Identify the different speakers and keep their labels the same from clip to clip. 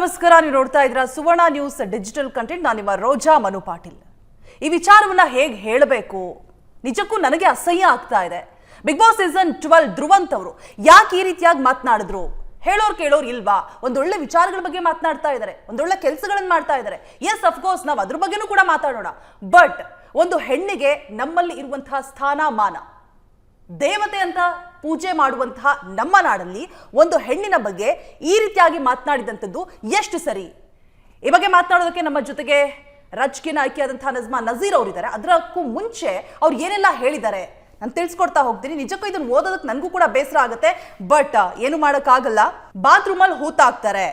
Speaker 1: ನಮಸ್ಕಾರ. ನೀವು ನೋಡ್ತಾ ಇದ್ದೀರಾ ಸುವರ್ಣ ನ್ಯೂಸ್ ಡಿಜಿಟಲ್ ಕಂಟೆಂಟ್. ನಾನು ನಿಮ್ಮ ರೋಜಾ ಮನು ಪಾಟೀಲ್. ಈ ವಿಚಾರವನ್ನ ಹೇಗೆ ಹೇಳಬೇಕು ನಿಜಕ್ಕೂ ನನಗೆ ಅಸಹ್ಯ ಆಗ್ತಾ ಇದೆ. ಬಿಗ್ ಬಾಸ್ ಸೀಸನ್ 12 ಧ್ರುವಂತ್ ಅವರು ಯಾಕೆ ಈ ರೀತಿಯಾಗಿ ಮಾತನಾಡಿದ್ರು? ಹೇಳೋರು ಕೇಳೋರು ಇಲ್ವಾ? ಒಂದೊಳ್ಳೆ ವಿಚಾರಗಳ ಬಗ್ಗೆ ಮಾತನಾಡ್ತಾ ಇದ್ದಾರೆ, ಒಂದೊಳ್ಳೆ ಕೆಲಸಗಳನ್ನು ಮಾಡ್ತಾ ಇದ್ದಾರೆ. ಎಸ್, ಅಫ್ಕೋರ್ಸ್ ನಾವು ಅದ್ರ ಬಗ್ಗೆನೂ ಕೂಡ ಮಾತಾಡೋಣ. ಬಟ್ ಒಂದು ಹೆಣ್ಣಿಗೆ ನಮ್ಮಲ್ಲಿ ಇರುವಂತಹ ಸ್ಥಾನಮಾನ, ದೇವತೆ ಅಂತ ಪೂಜೆ ಮಾಡುವಂತಹ ನಮ್ಮ ನಾಡಲ್ಲಿ ಒಂದು ಹೆಣ್ಣಿನ ಬಗ್ಗೆ ಈ ರೀತಿಯಾಗಿ ಮಾತನಾಡಿದಂಥದ್ದು ಎಷ್ಟು ಸರಿ? ಈ ಬಗ್ಗೆ ಮಾತನಾಡೋದಕ್ಕೆ ನಮ್ಮ ಜೊತೆಗೆ ರಾಜಕೀಯ ಆಯ್ಕೆಯಾದಂತಹ ನಜ್ಮಾ ನಜೀರ್ ಅವರಿದ್ದಾರೆ. ಅದಕ್ಕೂ ಮುಂಚೆ ಅವ್ರು ಏನೆಲ್ಲ ಹೇಳಿದ್ದಾರೆ ನಾನು ತಿಳಿಸ್ಕೊಡ್ತಾ ಹೋಗ್ತೀನಿ. ನಿಜಕ್ಕೂ ಇದನ್ನು ಓದೋದಕ್ಕೆ ನನಗೂ ಕೂಡ ಬೇಸರ ಆಗುತ್ತೆ, ಬಟ್ ಏನು ಮಾಡೋಕ್ಕಾಗಲ್ಲ. ಬಾತ್ರೂಮಲ್ಲಿ ಹೂತಾಕ್ತಾರೆ,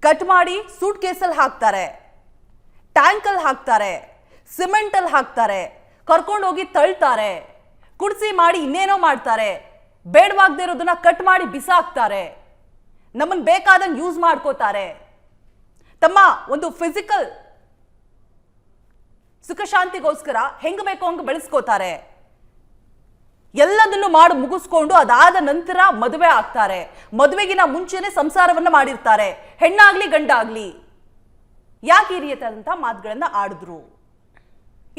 Speaker 1: ಕಟ್ ಮಾಡಿ ಸೂಟ್ ಕೇಸಲ್ಲಿ ಹಾಕ್ತಾರೆ, ಟ್ಯಾಂಕಲ್ಲಿ ಹಾಕ್ತಾರೆ, ಸಿಮೆಂಟಲ್ಲಿ ಹಾಕ್ತಾರೆ, ಕರ್ಕೊಂಡೋಗಿ ತಳ್ತಾರೆ, ಕುಡಿಸಿ ಮಾಡಿ ಇನ್ನೇನೋ ಮಾಡ್ತಾರೆ, ಬೇಡವಾಗದೇ ಇರೋದನ್ನ ಕಟ್ ಮಾಡಿ ಬಿಸಾಕ್ತಾರೆ, ನಮ್ಮನ್ನು ಬೇಕಾದಂಗೆ ಯೂಸ್ ಮಾಡ್ಕೋತಾರೆ, ತಮ್ಮ ಒಂದು ಫಿಸಿಕಲ್ ಸುಖ ಶಾಂತಿಗೋಸ್ಕರ ಹೆಂಗ್ ಬೇಕೋ ಹಂಗೆ ಬೆಳೆಸ್ಕೋತಾರೆ. ಎಲ್ಲದನ್ನು ಮಾಡಿ ಮುಗಿಸ್ಕೊಂಡು ಅದಾದ ನಂತರ ಮದುವೆ ಆಗ್ತಾರೆ. ಮದುವೆಗಿನ ಮುಂಚೆನೆ ಸಂಸಾರವನ್ನ ಮಾಡಿರ್ತಾರೆ, ಹೆಣ್ಣಾಗ್ಲಿ ಗಂಡಾಗ್ಲಿ. ಯಾಕೆ ಈ ರೀತಿಯಾದಂತಹ ಮಾತುಗಳನ್ನ ಆಡಿದ್ರು?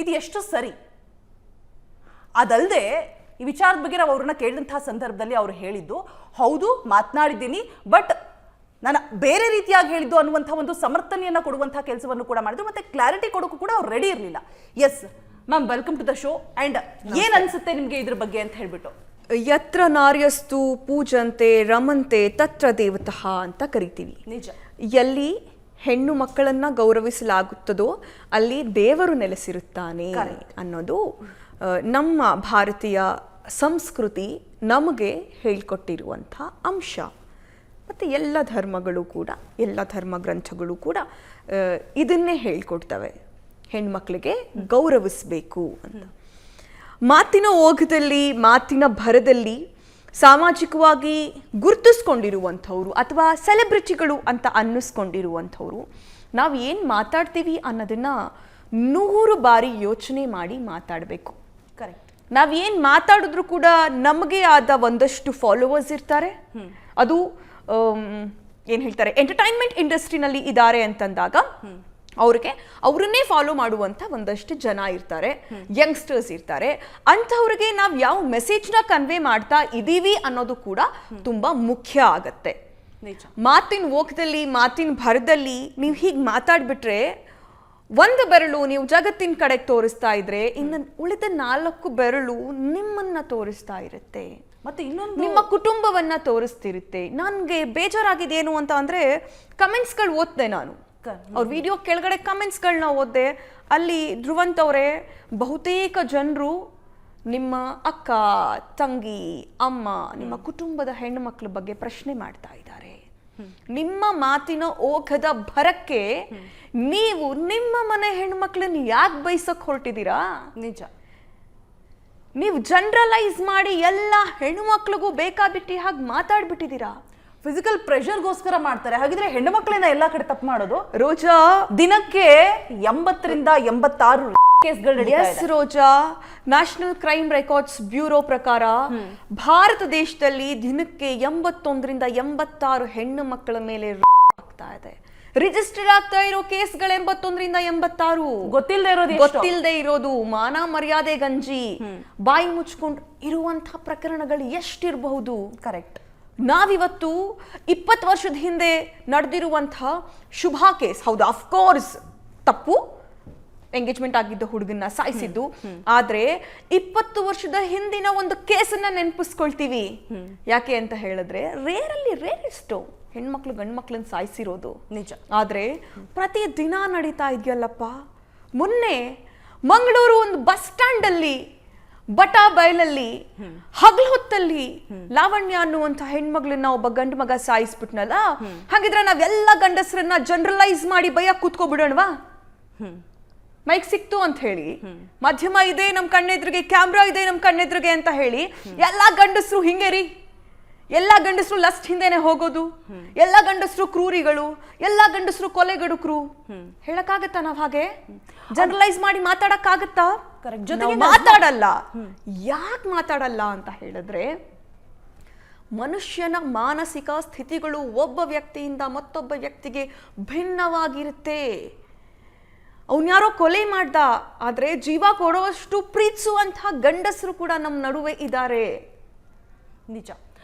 Speaker 1: ಇದು ಎಷ್ಟು ಸರಿ? ಅದಲ್ಲದೆ ಈ ವಿಚಾರದ ಬಗ್ಗೆ ನಾವು ಅವ್ರನ್ನ ಕೇಳಿದಂತಹ ಸಂದರ್ಭದಲ್ಲಿ ಅವರು ಹೇಳಿದ್ದು, ಹೌದು ಮಾತನಾಡಿದ್ದೀನಿ, ಬಟ್ ನಾನು ಬೇರೆ ರೀತಿಯಾಗಿ ಹೇಳಿದ್ದು ಅನ್ನುವಂಥ ಒಂದು ಸಮರ್ಥನೆಯನ್ನ ಕೊಡುವಂತಹ ಕೆಲಸವನ್ನು ಕೂಡ ಮಾಡಿದ್ರು. ಮತ್ತೆ ಕ್ಲಾರಿಟಿ ಕೊಡೋಕ್ಕೂ ಕೂಡ ಅವ್ರು ರೆಡಿ ಇರಲಿಲ್ಲ. Yes ma'am, welcome to the show. And ಏನ್ ಅನ್ಸುತ್ತೆ ನಿಮ್ಗೆ ಇದ್ರ ಬಗ್ಗೆ ಅಂತ ಹೇಳ್ಬಿಟ್ಟು?
Speaker 2: ಯತ್ರ ನಾರ್ಯಸ್ತು ಪೂಜಂತೆ ರಮಂತೆ ತತ್ರ ದೇವತಃ ಅಂತ ಕರಿತೀವಿ.
Speaker 1: ನಿಜ.
Speaker 2: ಎಲ್ಲಿ ಹೆಣ್ಣು ಮಕ್ಕಳನ್ನ ಗೌರವಿಸಲಾಗುತ್ತದೋ ಅಲ್ಲಿ ದೇವರು ನೆಲೆಸಿರುತ್ತಾನೆ ಅನ್ನೋದು ನಮ್ಮ ಭಾರತೀಯ ಸಂಸ್ಕೃತಿ ನಮಗೆ ಹೇಳ್ಕೊಟ್ಟಿರುವಂಥ ಅಂಶ. ಮತ್ತು ಎಲ್ಲ ಧರ್ಮಗಳು ಕೂಡ, ಎಲ್ಲ ಧರ್ಮ ಗ್ರಂಥಗಳು ಕೂಡ ಇದನ್ನೇ ಹೇಳ್ಕೊಡ್ತವೆ, ಹೆಣ್ಮಕ್ಳಿಗೆ ಗೌರವಿಸಬೇಕು ಅಂತ. ಮಾತಿನ ಓಘದಲ್ಲಿ, ಮಾತಿನ ಭರದಲ್ಲಿ ಸಾಮಾಜಿಕವಾಗಿ ಗುರುತಿಸ್ಕೊಂಡಿರುವಂಥವ್ರು ಅಥವಾ ಸೆಲೆಬ್ರಿಟಿಗಳು ಅಂತ ಅನ್ನಿಸ್ಕೊಂಡಿರುವಂಥವ್ರು ನಾವು ಏನು ಮಾತಾಡ್ತೀವಿ ಅನ್ನೋದನ್ನು 100 ಬಾರಿ ಯೋಚನೆ ಮಾಡಿ ಮಾತಾಡಬೇಕು.
Speaker 1: ಕರೆಕ್ಟ್.
Speaker 2: ನಾವೇನು ಮಾತಾಡಿದ್ರು ಕೂಡ ನಮಗೆ ಆದ ಒಂದಷ್ಟು ಫಾಲೋವರ್ಸ್ ಇರ್ತಾರೆ. ಅದು ಏನು ಹೇಳ್ತಾರೆ, ಎಂಟರ್ಟೈನ್ಮೆಂಟ್ ಇಂಡಸ್ಟ್ರಿನಲ್ಲಿ ಇದ್ದಾರೆ ಅಂತಂದಾಗ ಅವ್ರನ್ನೇ ಫಾಲೋ ಮಾಡುವಂಥ ಒಂದಷ್ಟು ಜನ ಇರ್ತಾರೆ, ಯಂಗ್ಸ್ಟರ್ಸ್ ಇರ್ತಾರೆ. ಅಂಥವ್ರಿಗೆ ನಾವು ಯಾವ ಮೆಸೇಜ್ನ ಕನ್ವೆ ಮಾಡ್ತಾ ಇದ್ದೀವಿ ಅನ್ನೋದು ಕೂಡ ತುಂಬ ಮುಖ್ಯ ಆಗತ್ತೆ. ಮಾತಿನ ಓಕದಲ್ಲಿ, ಮಾತಿನ ಭರದಲ್ಲಿ ನೀವು ಹೀಗೆ ಮಾತಾಡ್ಬಿಟ್ರೆ, ಒಂದು ಬೆರಳು ನೀವು ಜಗತ್ತಿನ ಕಡೆಗೆ ತೋರಿಸ್ತಾ ಇದ್ರೆ ಇನ್ನು ಉಳಿದ 4 ಬೆರಳು ನಿಮ್ಮನ್ನ ತೋರಿಸ್ತಾ ಇರುತ್ತೆ,
Speaker 1: ಮತ್ತೆ ಇನ್ನೊಂದು
Speaker 2: ನಿಮ್ಮ ಕುಟುಂಬವನ್ನ ತೋರಿಸ್ತಿರುತ್ತೆ. ನನಗೆ ಬೇಜಾರಾಗಿದ್ದೇನು ಅಂತ ಅಂದ್ರೆ ಕಮೆಂಟ್ಸ್ಗಳು ಓದ್ದೆ ನಾನು. ಅವ್ರ ವಿಡಿಯೋ ಕೆಳಗಡೆ ಕಮೆಂಟ್ಸ್ಗಳನ್ನ ಓದ್ದೆ. ಅಲ್ಲಿ ಧ್ರುವಂತ್ ಅವರೇ, ಬಹುತೇಕ ಜನರು ನಿಮ್ಮ ಅಕ್ಕ, ತಂಗಿ, ಅಮ್ಮ, ನಿಮ್ಮ ಕುಟುಂಬದ ಹೆಣ್ಣು ಮಕ್ಕಳ ಬಗ್ಗೆ ಪ್ರಶ್ನೆ ಮಾಡ್ತಾ ಇದ್ದಾರೆ. ನಿಮ್ಮ ಮಾತಿನ ಓಘದ ಭರಕ್ಕೆ ನೀವು ನಿಮ್ಮ ಮನೆ ಹೆಣ್ಮಕ್ಳನ್ನ ಯಾಕೆ ಬೈಸಕ್ ಹೊರಟಿದ್ದೀರಾ?
Speaker 1: ನಿಜ.
Speaker 2: ನೀವು ಜನರಲೈಸ್ ಮಾಡಿ ಎಲ್ಲ ಹೆಣ್ಮಕ್ಳಿಗೂ ಬೇಕಾಬಿಟ್ಟಿ ಹಾಗೆ ಮಾತಾಡ್ಬಿಟ್ಟಿದ್ದೀರಾ.
Speaker 1: ಫಿಸಿಕಲ್ ಪ್ರೆಷರ್ಗೋಸ್ಕರ ಮಾಡ್ತಾರೆ. ಹಾಗಿದ್ರೆ ಹೆಣ್ಣು ಮಕ್ಕಳನ್ನ ಎಲ್ಲಾ ಕಡೆ ತಪ್ಪು ಮಾಡೋದು?
Speaker 2: ರೋಜಾ,
Speaker 1: ದಿನಕ್ಕೆ 80 ರಿಂದ 86 ಕೇಸ್ಗಳು ನಡೀತಾ ಇದೆ.
Speaker 2: ರೋಜಾ, ನ್ಯಾಷನಲ್ ಕ್ರೈಮ್ ರೆಕಾರ್ಡ್ಸ್ ಬ್ಯೂರೋ ಪ್ರಕಾರ ಭಾರತ ದೇಶದಲ್ಲಿ ದಿನಕ್ಕೆ 81 ರಿಂದ 86 ಹೆಣ್ಣು ಮಕ್ಕಳ ಮೇಲೆ ಆಗ್ತಾ ಇದೆ. ರಿಜಿಸ್ಟರ್ ಆಗ್ತಾ ಇರೋ ಕೇಸ್ಗಳು 81 ರಿಂದ 86. ಗೊತ್ತಿಲ್ಲದೆ ಇರೋದು, ಮಾನ ಮರ್ಯಾದೆ ಗಂಜಿ, ಬಾಯಿ ಮುಚ್ಕೊಂಡು ಇರುವಂತಹ ಪ್ರಕರಣಗಳು ಎಷ್ಟಿರಬಹುದು?
Speaker 1: ಕರೆಕ್ಟ್.
Speaker 2: ನಾವಿವತ್ತು 20 ವರ್ಷದ ಹಿಂದೆ ನಡೆದಿರುವಂತಹ ಶುಭಾ ಕೇಸ್, ಹೌದು ಅಫ್ಕೋರ್ಸ್ ತಪ್ಪು, ಎಂಗೇಜ್ಮೆಂಟ್ ಆಗಿದ್ದ ಹುಡುಗನ್ನ ಸಾಯಿಸಿದ್ದು. ಆದ್ರೆ 20 ವರ್ಷದ ಹಿಂದಿನ ಒಂದು ಕೇಸನ್ನ ನೆನಪಿಸ್ಕೊಳ್ತೀವಿ. ಯಾಕೆ ಅಂತ ಹೇಳಿದ್ರೆ ರೇರೆಸ್ಟ್ ಹೆಣ್ಮಕ್ಳು ಗಂಡು ಮಕ್ಳನ್ನ ಸಾಯಿಸಿರೋದು.
Speaker 1: ನಿಜ.
Speaker 2: ಆದ್ರೆ ಪ್ರತಿ ದಿನ ನಡೀತಾ ಇದೆಯಲ್ಲಪ್ಪ. ಮೊನ್ನೆ ಮಂಗಳೂರು ಒಂದು ಬಸ್ ಸ್ಟ್ಯಾಂಡ್ ಅಲ್ಲಿ ಬಟಾ ಬಯಲಲ್ಲಿ ಹಗಲು ಹೊತ್ತಲ್ಲಿ ಲಾವಣ್ಯ ಅನ್ನುವಂಥ ಹೆಣ್ಮಗ್ಳನ್ನ ಒಬ್ಬ ಗಂಡು ಮಗ ಸಾಯಿಸ್ಬಿಟ್ನಲ್ಲ. ಹಾಗಿದ್ರೆ ನಾವೆಲ್ಲ ಗಂಡಸರನ್ನ ಜನರಲೈಸ್ ಮಾಡಿ ಬೈಯಕ್ ಕೂತ್ಕೊಬಿಡೋಣವಾ? ಮೈಕ್ ಸಿಕ್ತು ಅಂತ ಹೇಳಿ, ಮಾಧ್ಯಮ ಇದೆ ನಮ್ ಕಣ್ಣೆದ್ರಿಗೆ, ಕ್ಯಾಮ್ರಾ ಇದೆ ನಮ್ ಕಣ್ಣೆದ್ರಿಗೆ ಅಂತ ಹೇಳಿ ಎಲ್ಲಾ ಗಂಡಸರು ಹಿಂಗೆ ರೀ, ಎಲ್ಲಾ ಗಂಡಸರು ಲಸ್ಟ್ ಹಿಂದೆನೆ ಹೋಗೋದು, ಎಲ್ಲಾ ಗಂಡಸರು ಕ್ರೂರಿಗಳು, ಎಲ್ಲಾ ಗಂಡಸರು ಕೊಲೆಗಡುಕರು ಹೇಳಕ್ಕಾಗತ್ತಾ? ನಾವ್ ಹಾಗೆ ಜನರಲೈಸ್ ಮಾಡಿ ಮಾತಾಡಕ್ಕಾಗತ್ತಾ?
Speaker 1: ಜೊತೆಗೆ
Speaker 2: ಮಾತಾಡಲ್ಲ. ಯಾಕೆ ಮಾತಾಡಲ್ಲ ಅಂತ ಹೇಳಿದ್ರೆ, ಮನುಷ್ಯನ ಮಾನಸಿಕ ಸ್ಥಿತಿಗಳು ಒಬ್ಬ ವ್ಯಕ್ತಿಯಿಂದ ಮತ್ತೊಬ್ಬ ವ್ಯಕ್ತಿಗೆ ಭಿನ್ನವಾಗಿರುತ್ತೆ. ಅವನ್ಯಾರೋ ಕೊಲೆ ಮಾಡ್ದ, ಆದ್ರೆ ಜೀವ ಕೊಡುವಷ್ಟು ಪ್ರೀತಿಸುವಂತಹ ಗಂಡಸರು ಕೂಡ ನಮ್ಮ ನಡುವೆ ಇದ್ದಾರೆ.
Speaker 1: ನಿಜ.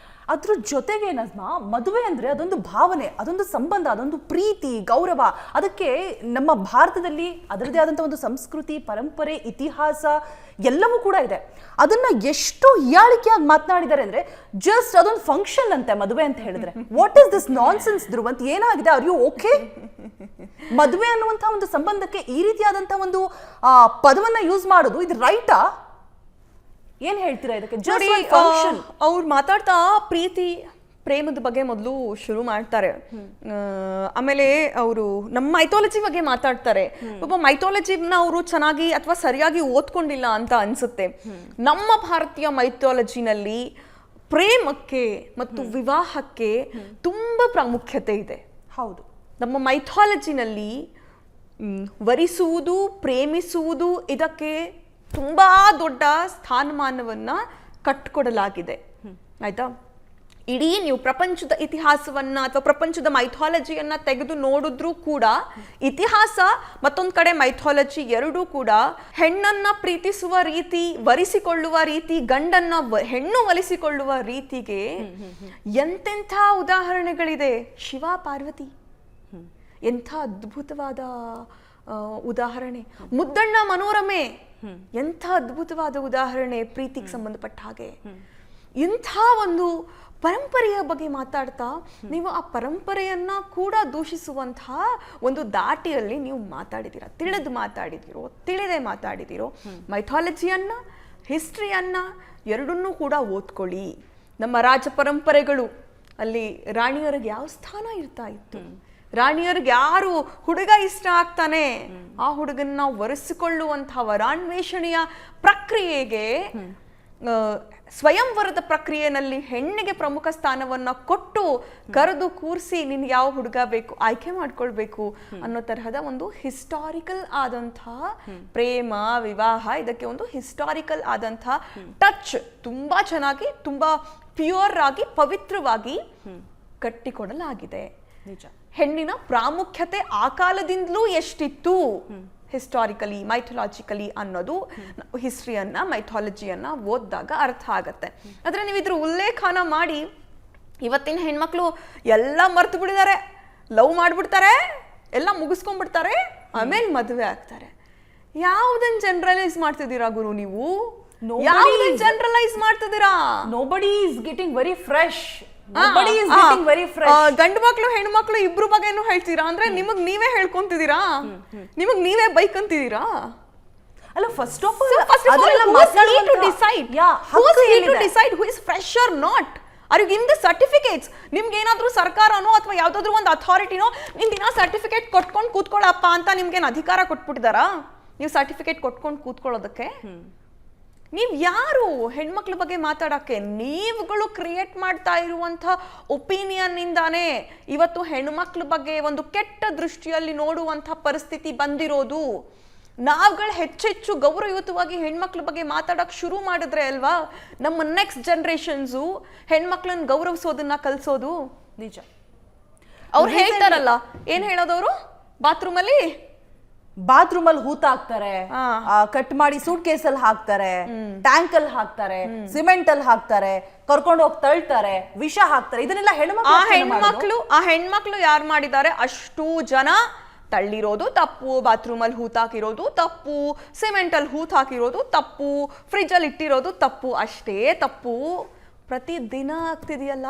Speaker 1: ಅದ್ರ ಜೊತೆಗೆ ನಜ್ಮಾ, ಮದುವೆ ಅಂದ್ರೆ ಅದೊಂದು ಭಾವನೆ, ಅದೊಂದು ಸಂಬಂಧ, ಅದೊಂದು ಪ್ರೀತಿ, ಗೌರವ. ಅದಕ್ಕೆ ನಮ್ಮ ಭಾರತದಲ್ಲಿ ಅದರದೇ ಆದಂಥ ಒಂದು ಸಂಸ್ಕೃತಿ, ಪರಂಪರೆ, ಇತಿಹಾಸ ಎಲ್ಲವೂ ಕೂಡ ಇದೆ. ಅದನ್ನ ಎಷ್ಟು ಹೀಯಾಳಿಕೆಯಾಗಿ ಮಾತನಾಡಿದ್ದಾರೆ ಅಂದ್ರೆ, ಜಸ್ಟ್ ಅದೊಂದು ಫಂಕ್ಷನ್ ಅಂತೆ ಮದುವೆ ಅಂತ ಹೇಳಿದ್ರೆ. What is this nonsense Dhruvanth? ಏನಾಗಿದೆ? Are you okay? ಮದುವೆ ಅನ್ನುವಂಥ ಒಂದು ಸಂಬಂಧಕ್ಕೆ ಈ ರೀತಿಯಾದಂಥ ಒಂದು ಪದವನ್ನ ಯೂಸ್ ಮಾಡೋದು ಇದು ರೈಟಾ? ಏನ್ ಹೇಳ್ತೀರಾ ಇದಕ್ಕೆ?
Speaker 2: ಅವ್ರು ಮಾತಾಡ್ತಾ ಪ್ರೀತಿ ಪ್ರೇಮದ ಬಗ್ಗೆ ಮೊದಲು ಶುರು ಮಾಡ್ತಾರೆ. ಆಮೇಲೆ ಅವರು ನಮ್ಮ ಮೈಥಾಲಜಿ ಬಗ್ಗೆ ಮಾತಾಡ್ತಾರೆ. ಒಬ್ಬ ಮೈಥಾಲಜಿನ ಅವರು ಚೆನ್ನಾಗಿ ಅಥವಾ ಸರಿಯಾಗಿ ಓದ್ಕೊಂಡಿಲ್ಲ ಅಂತ ಅನ್ಸುತ್ತೆ. ನಮ್ಮ ಭಾರತೀಯ ಮೈಥಾಲಜಿನಲ್ಲಿ ಪ್ರೇಮಕ್ಕೆ ಮತ್ತು ವಿವಾಹಕ್ಕೆ ತುಂಬಾ ಪ್ರಾಮುಖ್ಯತೆ ಇದೆ.
Speaker 1: ಹೌದು.
Speaker 2: ನಮ್ಮ ಮೈಥಾಲಜಿನಲ್ಲಿ ವರಿಸುವುದು, ಪ್ರೇಮಿಸುವುದು ಇದಕ್ಕೆ ತುಂಬಾ ದೊಡ್ಡ ಸ್ಥಾನಮಾನವನ್ನ ಕಟ್ಕೊಡಲಾಗಿದೆ. ಆಯ್ತಾ? ಇಡೀ ನೀವು ಪ್ರಪಂಚದ ಇತಿಹಾಸವನ್ನ ಅಥವಾ ಪ್ರಪಂಚದ ಮೈಥಾಲಜಿಯನ್ನ ತೆಗೆದು ನೋಡಿದ್ರೂ ಕೂಡ, ಇತಿಹಾಸ ಮತ್ತೊಂದ್ ಕಡೆ ಮೈಥಾಲಜಿ ಎರಡೂ ಕೂಡ ಹೆಣ್ಣನ್ನ ಪ್ರೀತಿಸುವ ರೀತಿ, ವರಿಸಿಕೊಳ್ಳುವ ರೀತಿ, ಗಂಡನ್ನ ಹೆಣ್ಣು ಒಲಿಸಿಕೊಳ್ಳುವ ರೀತಿಗೆ ಎಂತೆಂಥ ಉದಾಹರಣೆಗಳಿದೆ. ಶಿವ ಪಾರ್ವತಿ ಎಂಥ ಅದ್ಭುತವಾದ ಉದಾಹರಣೆ. ಮುದ್ದಣ್ಣ ಮನೋರಮೆ ಎಂಥ ಅದ್ಭುತವಾದ ಉದಾಹರಣೆ ಪ್ರೀತಿಗೆ ಸಂಬಂಧಪಟ್ಟ ಹಾಗೆ. ಇಂಥ ಒಂದು ಪರಂಪರೆಯ ಬಗ್ಗೆ ಮಾತಾಡ್ತಾ ನೀವು ಆ ಪರಂಪರೆಯನ್ನ ಕೂಡ ದೂಷಿಸುವಂತಹ ಒಂದು ದಾಟಿಯಲ್ಲಿ ನೀವು ಮಾತಾಡಿದ್ದೀರಾ. ತಿಳಿದು ಮಾತಾಡಿದಿರೋ, ತಿಳಿದೇ ಮಾತಾಡಿದಿರೋ, ಮೈಥಾಲಜಿಯನ್ನ, ಹಿಸ್ಟ್ರಿಯನ್ನ ಎರಡನ್ನೂ ಕೂಡ ಓದ್ಕೊಳ್ಳಿ. ನಮ್ಮ ರಾಜ ಪರಂಪರೆಗಳು ಅಲ್ಲಿ ರಾಣಿಯರಿಗೆ ಯಾವ ಸ್ಥಾನ ಇರ್ತಾ ಇತ್ತು, ರಾಣಿಯರಿಗೆ ಯಾರು ಹುಡುಗ ಇಷ್ಟ ಆಗ್ತಾನೆ ಆ ಹುಡುಗನ್ನ ವರೆಸಿಕೊಳ್ಳುವಂತಹ ವರಾನ್ವೇಷಣೆಯ ಪ್ರಕ್ರಿಯೆಗೆ, ಸ್ವಯಂವರದ ಪ್ರಕ್ರಿಯೆಯಲ್ಲಿ ಹೆಣ್ಣಿಗೆ ಪ್ರಮುಖ ಸ್ಥಾನವನ್ನ ಕೊಟ್ಟು ಕರೆದು ಕೂರಿಸಿ ನಿನ್ ಯಾವ ಹುಡುಗ ಬೇಕು ಆಯ್ಕೆ ಮಾಡ್ಕೊಳ್ಬೇಕು ಅನ್ನೋ ತರಹದ ಒಂದು ಹಿಸ್ಟಾರಿಕಲ್ ಆದಂತಹ ಪ್ರೇಮ, ವಿವಾಹ, ಇದಕ್ಕೆ ಒಂದು ಹಿಸ್ಟಾರಿಕಲ್ ಆದಂತಹ ಟಚ್ ತುಂಬಾ ಚೆನ್ನಾಗಿ, ತುಂಬಾ ಪ್ಯೂರ್ ಆಗಿ, ಪವಿತ್ರವಾಗಿ ಕಟ್ಟಿಕೊಡಲಾಗಿದೆ.
Speaker 1: ನಿಜ.
Speaker 2: ಹೆಣ್ಣಿನ ಪ್ರಾಮುಖ್ಯತೆ ಆ ಕಾಲದಿಂದಲೂ ಎಷ್ಟಿತ್ತು ಹಿಸ್ಟಾರಿಕಲಿ, ಮೈಥಾಲಜಿಕಲಿ ಅನ್ನೋದು ಹಿಸ್ಟ್ರಿಯನ್ನ, ಮೈಥಾಲಜಿಯನ್ನ ಓದಿದಾಗ ಅರ್ಥ ಆಗತ್ತೆ. ಆದ್ರೆ ನೀವು ಇದ್ರ ಉಲ್ಲೇಖನ ಮಾಡಿ ಇವತ್ತಿನ ಹೆಣ್ಮಕ್ಳು ಎಲ್ಲ ಮರ್ತು ಬಿಡಿದ್ದಾರೆ, ಲವ್ ಮಾಡ್ಬಿಡ್ತಾರೆ, ಎಲ್ಲ ಮುಗಿಸ್ಕೊಂಡ್ಬಿಡ್ತಾರೆ, ಆಮೇಲೆ ಮದುವೆ ಆಗ್ತಾರೆ. ಯಾವ್ದನ್ ಜನರಲೈಸ್ ಮಾಡ್ತಿದ್ದೀರಾ ಗುರು ನೀವು? ಯಾವ್ದನ್ ಜನರಲೈಸ್ ಮಾಡ್ತಿದ್ದೀರಾ?
Speaker 1: Nobody is getting very fresh.
Speaker 2: ಗಂಡು ಮಕ್ಳು ಹೆಣ್ಣು ಮಕ್ಳು ಇಬ್ರು ಬಗ್ಗೆನೂ ಹೇಳ್ತೀರಾ ಅಂದ್ರೆ ನಿಮಗ್ ನೀವೇ ಹೇಳ್ಕೊಂತಿದ್ದೀರಾ, ನಿಮಗ್ ನೀವೇ ಬೈಕಂತಿದ್ದೀರಾ?
Speaker 1: ಅಲ್ಲ, first of
Speaker 2: all who is fresh or not? Are you giving the certificates? ನಿಮ್ಗೆ ಏನಾದ್ರೂ ಸರ್ಕಾರನೋ ಅಥವಾ ಯಾವ್ದಾದ್ರು ಒಂದು ಅಥಾರಿಟಿನೋ ನಿಮ್ ದಿನ ಸರ್ಟಿಫಿಕೇಟ್ ಕೊಟ್ಕೊಂಡು ಕೂತ್ಕೊಳ್ಳಪ್ಪ ಅಂತ ನಿಮ್ಗೇನು ಅಧಿಕಾರ ಕೊಟ್ಬಿಟ್ಟಿದಾರಾ? ನೀವು ಸರ್ಟಿಫಿಕೇಟ್ ಕೊಟ್ಕೊಂಡು ಕೂತ್ಕೊಳ್ಳೋದಕ್ಕೆ ನೀವ್ ಯಾರು ಹೆಣ್ಮಕ್ಳ ಬಗ್ಗೆ ಮಾತಾಡಕ್ಕೆ? ನೀವುಗಳು ಕ್ರಿಯೇಟ್ ಮಾಡ್ತಾ ಇರುವಂತ ಒಪಿನಿಯನ್ ಇಂದಾನೆ ಇವತ್ತು ಹೆಣ್ಮಕ್ಳ ಬಗ್ಗೆ ಒಂದು ಕೆಟ್ಟ ದೃಷ್ಟಿಯಲ್ಲಿ ನೋಡುವಂತ ಪರಿಸ್ಥಿತಿ ಬಂದಿರೋದು. ನಾವುಗಳು ಹೆಚ್ಚೆಚ್ಚು ಗೌರವಯುತವಾಗಿ ಹೆಣ್ಮಕ್ಳ ಬಗ್ಗೆ ಮಾತಾಡಕ್ ಶುರು ಮಾಡಿದ್ರೆ ಅಲ್ವಾ ನಮ್ಮ ನೆಕ್ಸ್ಟ್ ಜನರೇಷನ್ಸು ಹೆಣ್ಮಕ್ಳನ್ನ ಗೌರವಿಸೋದನ್ನ ಕಲ್ಸೋದು.
Speaker 1: ನಿಜ.
Speaker 2: ಅವ್ರು ಹೇಳ್ತಾರಲ್ಲ, ಏನ್ ಹೇಳೋದವ್ರು? ಬಾತ್ರೂಮಲ್ಲಿ
Speaker 1: ಹೂತ ಹಾಕ್ತಾರೆ, ಕಟ್ ಮಾಡಿ ಸೂಟ್ ಕೇಸಲ್ಲಿ ಹಾಕ್ತಾರೆ, ಟ್ಯಾಂಕ್ ಅಲ್ಲಿ ಹಾಕ್ತಾರೆ, ಸಿಮೆಂಟ್ ಅಲ್ಲಿ ಹಾಕ್ತಾರೆ, ಕರ್ಕೊಂಡು ಹೋಗಿ ತಳ್ತಾರೆ, ವಿಷ ಹಾಕ್ತಾರೆ. ಇದನ್ನೆಲ್ಲ
Speaker 2: ಹೆಣ್ಮಕ್ಳು ಯಾರು ಮಾಡಿದ್ದಾರೆ? ಅಷ್ಟು ಜನ ತಳ್ಳಿರೋದು ತಪ್ಪು, ಬಾತ್ರೂಮಲ್ಲಿ ಹೂತ್ ಹಾಕಿರೋದು ತಪ್ಪು, ಸಿಮೆಂಟ್ ಅಲ್ಲಿ ಹೂತ್ ಹಾಕಿರೋದು ತಪ್ಪು, ಫ್ರಿಜ್ ಅಲ್ಲಿ ಇಟ್ಟಿರೋದು ತಪ್ಪು, ಅಷ್ಟೇ ತಪ್ಪು. ಪ್ರತಿ ದಿನ ಆಗ್ತಿದೆಯಲ್ಲ.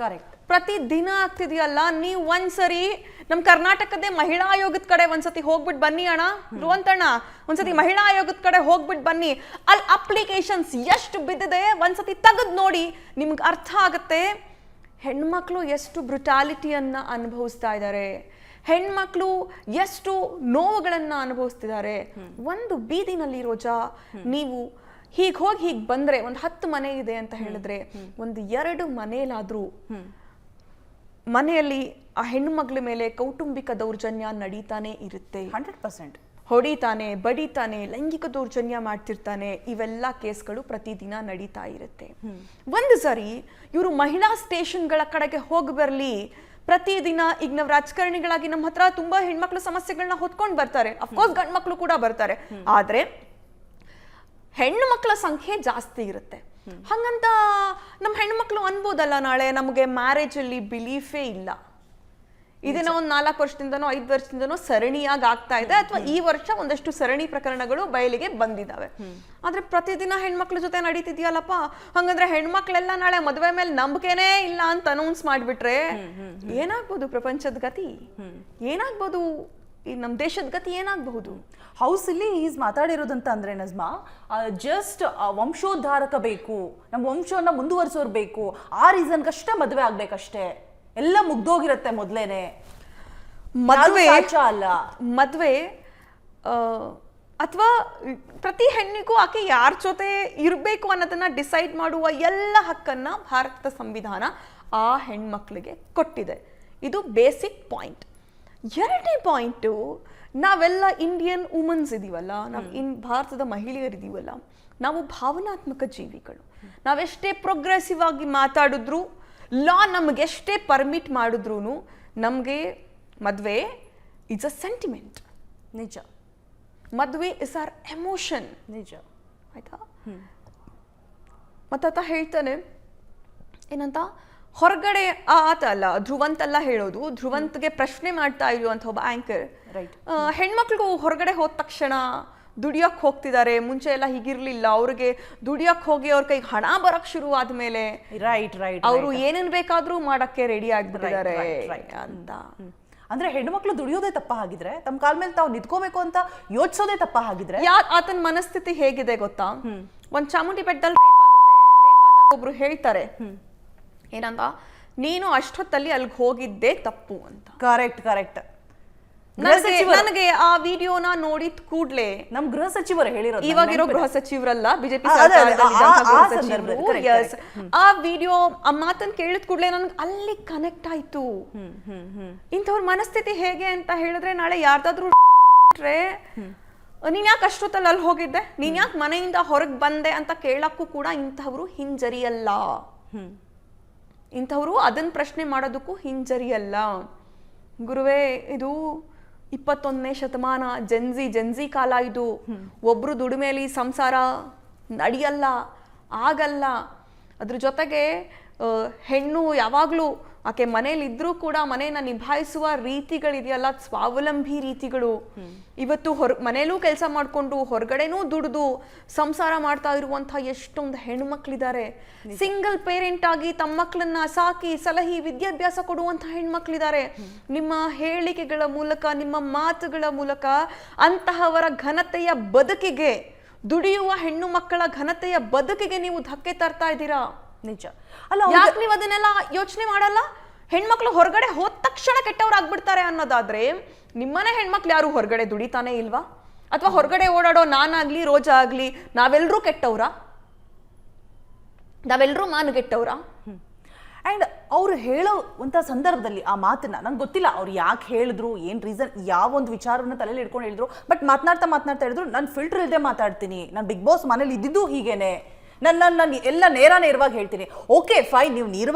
Speaker 1: ಕರೆಕ್ಟ್.
Speaker 2: ಪ್ರತಿ ದಿನ ಆಗ್ತಿದೆಯಲ್ಲ. ನೀವು ಒಂದ್ಸರಿ ನಮ್ ಕರ್ನಾಟಕದ ಮಹಿಳಾ ಆಯೋಗದ ಕಡೆ ಒಂದ್ಸತಿ ಹೋಗ್ಬಿಟ್ಟು ಬನ್ನಿ ಅಣ್ಣ, ಧ್ರುವಂತಣ್ಣ, ಒಂದ್ಸತಿ ಮಹಿಳಾ ಆಯೋಗದ ಕಡೆ ಹೋಗ್ಬಿಟ್ಟು ಬನ್ನಿ. ಅಲ್ಲಿ ಅಪ್ಲಿಕೇಶನ್ಸ್ ಎಷ್ಟು ಬಿದ್ದಿದೆ ಒಂದ್ಸತಿ ತೆಗೆದು ನೋಡಿ, ನಿಮ್ಗೆ ಅರ್ಥ ಆಗುತ್ತೆ ಹೆಣ್ಮಕ್ಳು ಎಷ್ಟು ಬ್ರುಟಾಲಿಟಿಯನ್ನ ಅನುಭವಿಸ್ತಾ ಇದ್ದಾರೆ, ಹೆಣ್ಮಕ್ಳು ಎಷ್ಟು ನೋವುಗಳನ್ನ ಅನುಭವಿಸ್ತಿದ್ದಾರೆ. ಒಂದು ಬೀದಿನಲ್ಲಿ ರೋಜಾ ನೀವು ಹೀಗೆ ಹೋಗಿ ಹೀಗೆ ಬಂದ್ರೆ ಒಂದು 10 ಮನೆ ಇದೆ ಅಂತ ಹೇಳಿದ್ರೆ ಒಂದು 2 ಮನೆಯಲ್ಲಾದ್ರೂ ಮನೆಯಲ್ಲಿ ಆ ಹೆಣ್ಣು ಮಗಳ ಮೇಲೆ ಕೌಟುಂಬಿಕ ದೌರ್ಜನ್ಯ ನಡೀತಾನೆ ಇರುತ್ತೆ.
Speaker 1: 100%.
Speaker 2: ಹೊಡಿತಾನೆ, ಬಡಿತಾನೆ, ಲೈಂಗಿಕ ದೌರ್ಜನ್ಯ ಮಾಡ್ತಿರ್ತಾನೆ. ಇವೆಲ್ಲ ಕೇಸ್ಗಳು ಪ್ರತಿದಿನ ನಡೀತಾ ಇರುತ್ತೆ. ಒಂದು ಸರಿ ಇವರು ಮಹಿಳಾ ಸ್ಟೇಷನ್ಗಳ ಕಡೆಗೆ ಹೋಗಿ ಬರಲಿ, ಪ್ರತಿದಿನ ಈಗ ನಾವು ರಾಜಕಾರಣಿಗಳಾಗಿ ನಮ್ಮ ಹತ್ರ ತುಂಬಾ ಹೆಣ್ಮಕ್ಳು ಸಮಸ್ಯೆಗಳನ್ನ ಹೊತ್ಕೊಂಡು ಬರ್ತಾರೆ. ಅಫ್ಕೋರ್ಸ್ ಗಂಡು ಮಕ್ಳು ಕೂಡ ಬರ್ತಾರೆ, ಆದ್ರೆ ಹೆಣ್ಣು ಮಕ್ಕಳ ಸಂಖ್ಯೆ ಜಾಸ್ತಿ ಇರುತ್ತೆ. ಹಂಗಂತ ನಮ್ಮ ಹೆಣ್ಮಕ್ಳು ಅನ್ಬೋದಲ್ಲ, ನಾಳೆ ನಮಗೆ ಮ್ಯಾರೇಜ್ ಅಲ್ಲಿ ಬಿಲೀಫೇ ಇಲ್ಲ, ಇದನ್ನ ಒಂದು 4 ವರ್ಷದಿಂದನೋ 5 ವರ್ಷದಿಂದನೋ ಸರಣಿಯಾಗಿ ಆಗ್ತಾ ಇದೆ, ಅಥವಾ ಈ ವರ್ಷ ಒಂದಷ್ಟು ಸರಣಿ ಪ್ರಕರಣಗಳು ಬಯಲಿಗೆ ಬಂದಿದ್ದಾವೆ. ಆದ್ರೆ ಪ್ರತಿದಿನ ಹೆಣ್ಮಕ್ಳ ಜೊತೆ ನಡೀತಿದ್ಯಲ್ಲಪ್ಪ, ಹಂಗಂದ್ರೆ ಹೆಣ್ಮಕ್ಳೆಲ್ಲ ನಾಳೆ ಮದುವೆ ಮೇಲೆ ನಂಬಿಕೆನೇ ಇಲ್ಲ ಅಂತ ಅನೌನ್ಸ್ ಮಾಡ್ಬಿಟ್ರೆ ಏನಾಗ್ಬೋದು ಪ್ರಪಂಚದ ಗತಿ, ಏನಾಗ್ಬೋದು ಈ ನಮ್ಮ ದೇಶದ ಗತಿ ಏನಾಗಬಹುದು?
Speaker 1: ಹೌಸ್ ಇಲ್ಲಿ ಈಸ್ ಮಾತಾಡಿರೋದಂತ ಅಂದ್ರೆ ನಜ್ಮಾ, ಜಸ್ಟ್ ವಂಶೋದ್ಧಾರಕ ಬೇಕು, ನಮ್ಮ ವಂಶವನ್ನ ಮುಂದುವರಿಸೋರು ಬೇಕು, ಆ ರೀಸನ್ಗಷ್ಟೇ ಮದುವೆ ಆಗ್ಬೇಕಷ್ಟೇ, ಎಲ್ಲ ಮುಗ್ದೋಗಿರತ್ತೆ ಮೊದ್ಲೇನೆ.
Speaker 2: ಮದ್ವೆ ಅಥವಾ ಪ್ರತಿ ಹೆಣ್ಣಿಗೂ ಆಕೆ ಯಾರ ಜೊತೆ ಇರಬೇಕು ಅನ್ನೋದನ್ನ ಡಿಸೈಡ್ ಮಾಡುವ ಎಲ್ಲ ಹಕ್ಕನ್ನ ಭಾರತದ ಸಂವಿಧಾನ ಆ ಹೆಣ್ಮಕ್ಳಿಗೆ ಕೊಟ್ಟಿದೆ. ಇದು ಬೇಸಿಕ್ ಪಾಯಿಂಟ್. ಎರಡನೇ ಪಾಯಿಂಟು, ನಾವೆಲ್ಲ ಇಂಡಿಯನ್ ವುಮನ್ಸ್ ಇದೀವಲ್ಲ, ನಾವು ಭಾರತದ ಮಹಿಳೆಯರಿದ್ದೀವಲ್ಲ, ನಾವು ಭಾವನಾತ್ಮಕ ಜೀವಿಗಳು. ನಾವೆಷ್ಟೇ ಪ್ರೋಗ್ರೆಸಿವ್ ಆಗಿ ಮಾತಾಡಿದ್ರು, ಲಾ ನಮಗೆಷ್ಟೇ ಪರ್ಮಿಟ್ ಮಾಡಿದ್ರು, ನಮಗೆ ಮದುವೆ ಇಸ್ ಅ ಸೆಂಟಿಮೆಂಟ್.
Speaker 1: ನಿಜ.
Speaker 2: ಮದುವೆ ಇಸ್ ಆರ್ ಎಮೋಷನ್.
Speaker 1: ನಿಜ.
Speaker 2: ಆಯ್ತಾ? ಮತ್ತಾತ ಹೇಳ್ತಾನೆ ಏನಂತ, ಹೊರಗಡೆ ಆತ ಅಲ್ಲ ಧ್ರುವಂತಲ್ಲ ಹೇಳೋದು, ಧ್ರುವಂತ್ಗೆ ಪ್ರಶ್ನೆ ಮಾಡ್ತಾ ಇರುವಂತ ಒಬ್ಬ ಆಂಕರ್, ಹೆಣ್ಮಕ್ಳಿಗೂ ಹೊರಗಡೆ ಹೋದ ತಕ್ಷಣ ದುಡಿಯೋಕ್ ಹೋಗ್ತಿದ್ದಾರೆ, ಮುಂಚೆ ಎಲ್ಲ ಹೀಗಿರ್ಲಿಲ್ಲ, ಅವ್ರಿಗೆ ದುಡಿಯೋಕ್ ಹೋಗಿ ಅವ್ರ ಕೈಗೆ ಹಣ ಬರಕ್ ಶುರು ಆದ್ಮೇಲೆ ಅವರು ಏನೇನ್ ಬೇಕಾದ್ರೂ ಮಾಡಕ್ಕೆ ರೆಡಿ ಆಗ್ಬಿಟ್ಟಿದ್ದಾರೆ ಅಂತ.
Speaker 1: ಅಂದ್ರೆ ಹೆಣ್ಮಕ್ಳು ದುಡಿಯೋದೇ ತಪ್ಪ ಹಾಗಿದ್ರೆ, ತಮ್ಮ ಕಾಲ ಮೇಲೆ ತಾವು ನಿಂತ್ಕೋಬೇಕು ಅಂತ ಯೋಚಿಸೋದೇ ತಪ್ಪ ಹಾಗಿದ್ರೆ?
Speaker 2: ಆತನ ಮನಸ್ಥಿತಿ ಹೇಗಿದೆ ಗೊತ್ತಾ? ಒಂದ್ ಚಾಮುಂಡಿ ಬೆಟ್ಟದಲ್ಲಿ ರೇಪ್ ಆಗುತ್ತೆ, ರೇಪ್ ಆದಾಗ ಒಬ್ರು ಹೇಳ್ತಾರೆ ಏನಂತ, ನೀನು ಅಷ್ಟೊತ್ತಲ್ಲಿ ಅಲ್ಲಿಗೆ ಹೋಗಿದ್ದೆ ತಪ್ಪು ಅಂತ.
Speaker 1: ಕರೆಕ್ಟ್.
Speaker 2: ನನಗೆ ಆ ವಿಡಿಯೋನ ನೋಡಿದ ಕೂಡ್ಲೆ
Speaker 1: ನಮ್ ಗೃಹ ಸಚಿವರು ಹೇಳಿರೋದು,
Speaker 2: ಇವಾಗಿರೋ ಗೃಹ ಸಚಿವರಲ್ಲ ಬಿಜೆಪಿ ಆ ವಿಡಿಯೋ ಆ ಮಾತನ್ನ ಕೇಳಿದ ಕೂಡ್ಲೆ ನನ್ಗೆ ಅಲ್ಲಿ ಕನೆಕ್ಟ್ ಆಯ್ತು. ಇಂಥವ್ರ ಮನಸ್ಥಿತಿ ಹೇಗೆ ಅಂತ ಹೇಳಿದ್ರೆ, ನಾಳೆ ಯಾರ್ದಾದ್ರೂ ನೀನ್ ಯಾಕೆ ಅಷ್ಟೊತ್ತಲ್ಲಿ ಅಲ್ಲಿ ಹೋಗಿದ್ದೆ, ನೀನ್ ಯಾಕೆ ಮನೆಯಿಂದ ಹೊರಗೆ ಬಂದೆ ಅಂತ ಕೇಳಕ್ಕೂ ಕೂಡ ಇಂಥವ್ರು ಹಿಂಜರಿಯಲ್ಲ. ಇಂಥವ್ರು ಅದನ್ನ ಪ್ರಶ್ನೆ ಮಾಡೋದಕ್ಕೂ ಹಿಂಜರಿಯಲ್ಲ. ಗುರುವೇ, ಇದು 21ನೇ ಶತಮಾನ, ಜೆನ್ಜಿ ಕಾಲ ಇದು. ಒಬ್ರು ದುಡಿಮೆಲಿ ಸಂಸಾರ ನಡೆಯಲ್ಲ, ಆಗಲ್ಲ. ಅದ್ರ ಜೊತೆಗೆ ಹೆಣ್ಣು ಯಾವಾಗ್ಲೂ ಆಕೆ ಮನೇಲಿ ಇದ್ರೂ ಕೂಡ ಮನೆಯನ್ನ ನಿಭಾಯಿಸುವ ರೀತಿಗಳಿದೆಯಲ್ಲ, ಸ್ವಾವಲಂಬಿ ರೀತಿಗಳು. ಇವತ್ತು ಮನೇಲೂ ಕೆಲಸ ಮಾಡ್ಕೊಂಡು ಹೊರಗಡೆನೂ ದುಡಿದು ಸಂಸಾರ ಮಾಡ್ತಾ ಇರುವಂತಹ ಎಷ್ಟೊಂದು ಹೆಣ್ಮಕ್ಳಿದ್ದಾರೆ. ಸಿಂಗಲ್ ಪೇರೆಂಟ್ ಆಗಿ ತಮ್ಮ ಮಕ್ಕಳನ್ನ ಸಾಕಿ ಸಲಹಿ ವಿದ್ಯಾಭ್ಯಾಸ ಕೊಡುವಂತಹ ಹೆಣ್ಮಕ್ಳಿದ್ದಾರೆ. ನಿಮ್ಮ ಹೇಳಿಕೆಗಳ ಮೂಲಕ, ನಿಮ್ಮ ಮಾತುಗಳ ಮೂಲಕ ಅಂತಹವರ ಘನತೆಯ ಬದುಕಿಗೆ, ದುಡಿಯುವ ಹೆಣ್ಣು ಮಕ್ಕಳ ಘನತೆಯ ಬದುಕಿಗೆ ನೀವು ಧಕ್ಕೆ ತರ್ತಾ ಇದ್ದೀರಾ.
Speaker 1: ನಿಜ
Speaker 2: ಅಲ್ಲ, ಯಾಕೆ ನೀವು ಅದನ್ನೆಲ್ಲ ಯೋಚನೆ ಮಾಡಲ್ಲ? ಹೆಣ್ಮಕ್ಳು ಹೊರಗಡೆ ಹೋದ ತಕ್ಷಣ ಕೆಟ್ಟವ್ರು ಆಗ್ಬಿಡ್ತಾರೆ ಅನ್ನೋದಾದ್ರೆ, ನಿಮ್ಮನೆ ಹೆಣ್ಮಕ್ಳು ಯಾರು ಹೊರಗಡೆ ದುಡಿತಾನೆ ಇಲ್ವಾ? ಅಥವಾ ಹೊರಗಡೆ ಓಡಾಡೋ ನಾನಾಗ್ಲಿ ರೋಜಾ ಆಗ್ಲಿ ನಾವೆಲ್ಲರೂ ಕೆಟ್ಟವ್ರ? ನಾವೆಲ್ಲರೂ ಮಾನುಗೆಟ್ಟವ್ರ?
Speaker 1: ಅಂಡ್ ಅವ್ರು ಹೇಳೋವಂಥ ಸಂದರ್ಭದಲ್ಲಿ ಆ ಮಾತನ್ನ ನಂಗೆ ಗೊತ್ತಿಲ್ಲ ಅವ್ರು ಯಾಕೆ ಹೇಳಿದ್ರು, ಏನು ರೀಸನ್, ಯಾವೊಂದು ವಿಚಾರವನ್ನ ತಲೆಯಲ್ಲಿ ಇಟ್ಕೊಂಡು ಹೇಳಿದ್ರು. ಬಟ್ ಮಾತನಾಡ್ತಾ ಹೇಳಿದ್ರು, ನಾನು ಫಿಲ್ಟರ್ ಇಲ್ಲದೆ ಮಾತಾಡ್ತೀನಿ, ನಾನು ಬಿಗ್ ಬಾಸ್ ಮನೇಲಿ ಇದ್ದಿದ್ದು ಹೀಗೇನೆ, ನಾನು ಎಲ್ಲ ನೇರವಾಗಿ ಹೇಳ್ತೀನಿ. ಓಕೆ ಫೈನ್, ನೀವು